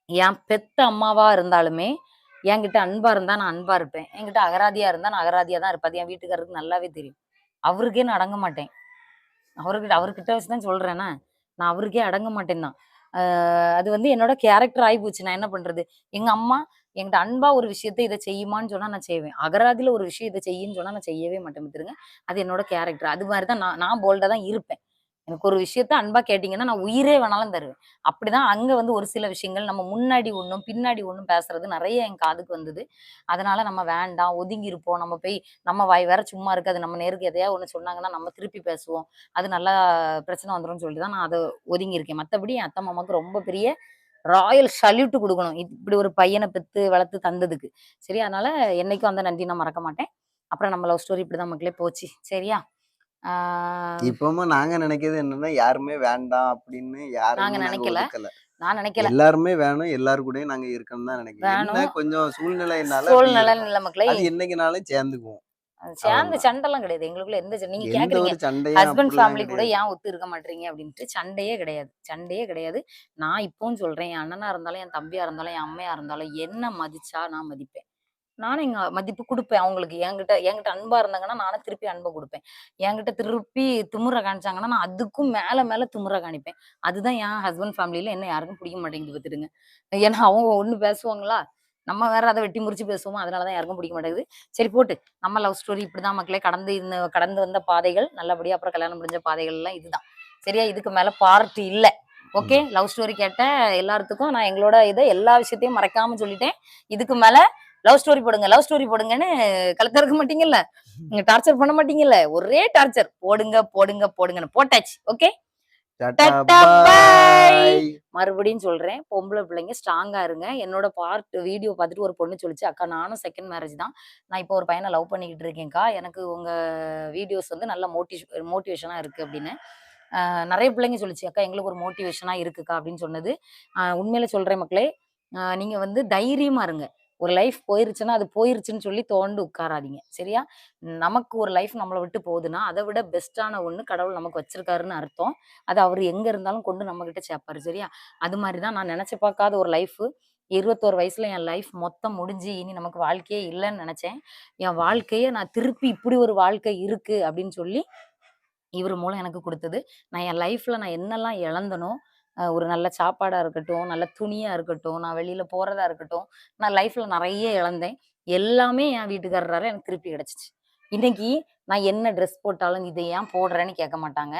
என் பெத்த அம்மாவா இருந்தாலுமே, என்கிட்ட அன்பா இருந்தா நான் அன்பா இருப்பேன். என்கிட்ட அகராதியா இருந்தா நான் அகராதியா தான் இருப்பேன். அது என் வீட்டுக்காரருக்கு நல்லாவே தெரியும். அவருக்கே நான் அடங்க மாட்டேன். அவர்கிட்ட வச்சு தான் சொல்றேனா, நான் அவருக்கே அடங்க மாட்டேன் தான். அது வந்து என்னோட கேரக்டர் ஆயிப்போச்சு. நான் என்ன பண்றது? எங்க அம்மா என்கிட்ட அன்பா ஒரு விஷயத்த இத செய்யுமான்னு சொன்னா நான் செய்வேன். அகராதியில ஒரு விஷயம் இத செய்யுன்னு சொன்னா நான் செய்யவே மாட்டேன் பாத்துருங்க. அது என்னோட கேரக்டர். அது மாரி தான் நான் நான் போல்டா தான் இருப்பேன். எனக்கு ஒரு விஷயத்த அன்பா கேட்டீங்கன்னா, நான் உயிரே வேணாலும் தருவேன். அப்படிதான் அங்க வந்து ஒரு சில விஷயங்கள் நம்ம முன்னாடி ஒண்ணும், பின்னாடி ஒண்ணும் பேசுறது நெறைய என் காதுக்கு வந்தது. அதனால நம்ம வேண்டாம், ஒதுங்கி இருப்போம். நம்ம வாய் வேற சும்மா இருக்காது. நம்ம நேருக்கு எதையாவது ஒண்ணு சொன்னாங்கன்னா, நம்ம திருப்பி பேசுவோம். அது நல்லா பிரச்சனை வந்துரும்னு சொல்லிட்டு தான் நான் அத ஒதுங்கியிருக்கேன். மத்தபடி என் அத்தை, மாமாவுக்கு ரொம்ப பெரிய ராயல் சல்யூட் குடுக்கணும். இப்படி ஒரு பையன பெத்து வளர்த்து தந்ததுக்கு. சரியா? அதனால என்னைக்கும் அந்த நன்றிய நான் மறக்க மாட்டேன். அப்புறம் நம்ம லவ் ஸ்டோரி இப்படிதான் மக்களே போச்சு. சரியா? ஆ இப்பவும் நாங்க நினைக்கிறது என்னன்னா, யாருமே வேண்டாம் அப்படின்னு நாங்க யாரையுமே நாங்க நெனைக்கல. ஒதுக்கல. நான் நெனைக்கல. எல்லாருமே வேணும். எல்லார் கூடயும் நாங்க இருக்கணும்னு தான் நினைக்கிறோம். என்ன வேணும். கொஞ்சம் சூழ்நிலையினால அப்படி சூழ்நிலை இருக்கோம். நல்ல மக்களே. அது என்னைக்குனாலும் சேர்ந்துக்குவோம். சேர்ந்து அவ்வளோதான். சண்டைலாம் கிடையாது. எங்களுக்குள்ள எந்த நீங்க எந்த கேட்குறீங்க. ஒரு சண்டையும் ஹஸ்பண்ட் அப்படிலாம் ஃபேமிலி கூட கிடையாது. ஏன் ஒத்து இருக்க மாட்றீங்க அப்டின்ட்டு. சண்டையே கிடையாது. சண்டையே கிடையாது. நான் இப்பவும் சொல்றேன். என் அண்ணனா இருந்தாலும், என் தம்பியா இருந்தாலும், என் அம்மையா இருந்தாலும், என்ன மதிச்சா நான் மதிப்பேன். நானும் எங்க மதிப்பு குடுப்பேன் அவங்களுக்கு. என்கிட்ட என்கிட்ட அன்பா இருந்தாங்கன்னா, நானும் திருப்பி அன்ப குடுப்பேன். என்கிட்ட திருப்பி திமிர காமிச்சாங்கன்னா, நான் அதுக்கும் மேல மேல திமிர காணிப்பேன். அதுதான் என் ஹஸ்பண்ட் ஃபேமிலில என்ன யாருக்கும் பிடிக்க மாட்டேங்குது பாத்துடுங்க. ஏன்னா அவங்க ஒண்ணு பேசுவாங்களா? நம்ம வேற அத வெட்டி முறிச்சு பேசுவோமா? அதனால தான் யாருக்கும் பிடிக்க மாட்டேங்குது. சரி போட்டு. நம்ம லவ் ஸ்டோரி இப்படிதான் மக்களே கடந்து வந்த பாதைகள், நல்லபடியா அப்புறம் கல்யாணம் முடிஞ்ச பாதைகள்லாம் இதுதான். சரியா? இதுக்கு மேல பார்ட் இல்ல. ஓகே. ம். லவ் ஸ்டோரி கேட்ட எல்லாத்துக்கும் நான் எங்களோட எல்லா விஷயத்தையும் மறைக்காம சொல்லிட்டேன். இதுக்கு மேல லவ் ஸ்டோரி போடுங்க, லவ் ஸ்டோரி போடுங்கன்னு கழுத்த அறுக்க மாட்டீங்கல்ல? நீங்க டார்ச்சர் பண்ண மாட்டீங்கல்ல? ஒரே டார்ச்சர். போடுங்க, போடுங்க, போடுங்கன்னு போட்டாச்சு. ஓகே. Tata tata bye. பாய். மறுபடியும் சொல்றேன். பொம்பள பிள்ளைங்க ஸ்ட்ராங்கா இருங்க. என்னோட வீடியோ பார்த்துட்டு ஒரு பொண்ணு சொல்லுச்சு, "அக்கா நானும் செகண்ட் மேரேஜ் தான். நான் இப்போ ஒரு பையன லவ் பண்ணிக்கிட்டு இருக்கேன்க்கா. எனக்கு உங்க வீடியோஸ் வந்து நல்ல மோட்டிவேஷனா இருக்கு" அப்படின்னு. நெறைய பிள்ளைங்க சொல்லுச்சு, "அக்கா எங்களுக்கு ஒரு மோட்டிவேஷனா இருக்குக்கா" அப்படின்னு சொன்னது. உண்மையிலே சொல்றேன் மக்களே, நீங்க வந்து தைரியமா இருங்க. ஒரு லைஃப் போயிருச்சுன்னா, அது போயிருச்சுன்னு சொல்லி துவண்டு உட்காராதீங்க. சரியா? நமக்கு ஒரு லைஃப் நம்மள விட்டு போகுதுன்னா, அத விட பெஸ்ட்டான ஒண்ணு கடவுள் நமக்கு வச்சிருக்காருன்னு அர்த்தம். அது அவரு எங்க இருந்தாலும் கொண்டு நம்மகிட்ட சேர்ப்பாரு. சரியா? அது மாரி தான் நான் நெனச்சு பார்க்காத ஒரு லைஃபு. 21 வயசுல என் லைஃப் மொத்தம் முடிஞ்சு, இனி நமக்கு வாழ்க்கையே இல்லன்னு நெனச்சேன். என் வாழ்க்கைய நான் திருப்பி இப்படி ஒரு வாழ்க்கை இருக்கு அப்படின்னு சொல்லி இவரு மூலம் எனக்கு குடுத்தது. நான் என் லைஃப்ல நான் என்னெல்லாம் இழந்தனோ, ஒரு நல்ல சாப்பாடா இருக்கட்டும், நல்ல துணியா இருக்கட்டும், நான் வெளியில போறதா இருக்கட்டும், நான் லைஃப்ல நெறைய இழந்தேன். எல்லாமே என் வீட்டுக்காரரால எனக்கு திருப்பி கிடைச்சுச்சு. இன்னைக்கு நான் என்ன ட்ரெஸ் போட்டாலும், "இத ஏன் போடுறேன்னு?" கேட்க மாட்டாங்க.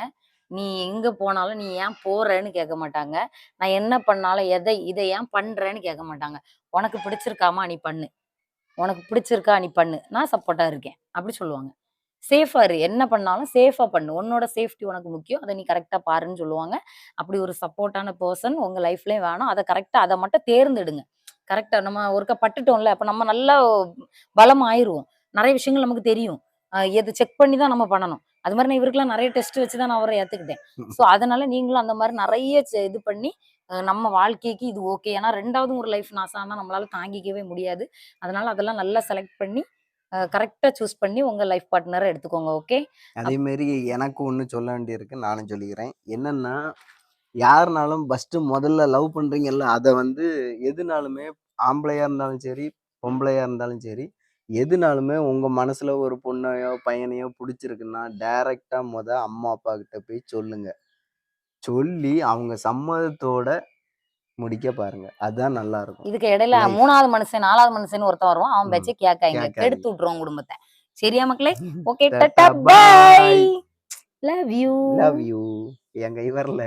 "நீ எங்க போனாலும், நீ ஏன் போறன்னு?" கேட்க மாட்டாங்க. நான் என்ன பண்ணாலும், "இத ஏன் பண்றேன்னு?" கேட்க மாட்டாங்க. "உனக்கு பிடிச்சிருக்காம்மா, நீ பண்ணு. உனக்கு பிடிச்சிருக்கா? நீ பண்ணு. நான் சப்போர்ட்டா இருக்கேன்." அப்படி சொல்லுவாங்க. சேஃபா இரு. என்ன பண்ணாலும் சேஃபா பண்ணு. உன்னோட சேஃப்டி உனக்கு முக்கியம். அத நீ கரெக்ட்டா பாருன்னு சொல்லுவாங்க. அப்படி ஒரு சப்போர்ட்டான பெர்சன் உங்க லைஃப்லயும் வேணும். அத மட்டும் தேர்ந்தெடுங்க. கரெக்ட்டா நம்ம ஒருக்கா பட்டுட்டோம்ல, அப்ப நம்ம நல்லா பலமாயிருவோம். நெறைய விஷயங்கள் நமக்கு தெரியும். எது செக் பண்ணி தான் நம்ம பண்ணணும். அது மாரி நான் இவருக்கெல்லாம் நெறைய டெஸ்ட் வச்சு தான் நான் அவர ஏத்துக்கிட்டேன். ஸோ, அதனால நீங்களும் அந்த மாரி நெறைய இது பண்ணி நம்ம வாழ்க்கைக்கு இது ஓகே. ஏன்னா 2வது ஒரு லைஃப் நாசம் ஆனா நம்மளால தாங்கிக்கவே முடியாது. அதனால அதெல்லாம் நல்லா செலக்ட் பண்ணி கரெக்ட்டா சூஸ் பண்ணி உங்க லைஃப் பார்ட்னர எடுத்துக்கோங்க. ஓகே. அதே அப் மாரி எனக்கு ஒண்ணு சொல்ல வேண்டியிருக்கு. நானும் சொல்லிக்கிறேன். என்னன்னா, யாருனாலும் ஃபர்ஸ்ட்டு முதல்ல லவ் பண்றீங்கல்ல, அத வந்து எதுனாலுமே ஆம்பளையா இருந்தாலும் சரி, பொம்பளையா இருந்தாலும் சரி, எதுனாலுமே உங்க மனசுல ஒரு பொண்ணையோ, பையனையோ புடிச்சிருக்குன்னா, டைரக்ட்டா அம்மா, அப்பா கிட்ட போய் சொல்லுங்க. சொல்லி அவங்க சம்மதத்தோட முடிக்க பாருங்க. அதான் நல்லா இருக்கும். இதுக்கு இடையில லைஃப். 3வது மனுஷன், 4வது மனுஷன் ஒருத்தன் வருவான். அவன் ம். பேச்ச கேட்காதீங்க. கேட்காதீங்க. கெடுத்து விட்டுருவான் குடும்பத்த. சரியா மக்களே? Okay. Tata tata bye. Bye. Love you. Love you. என் கை வரல.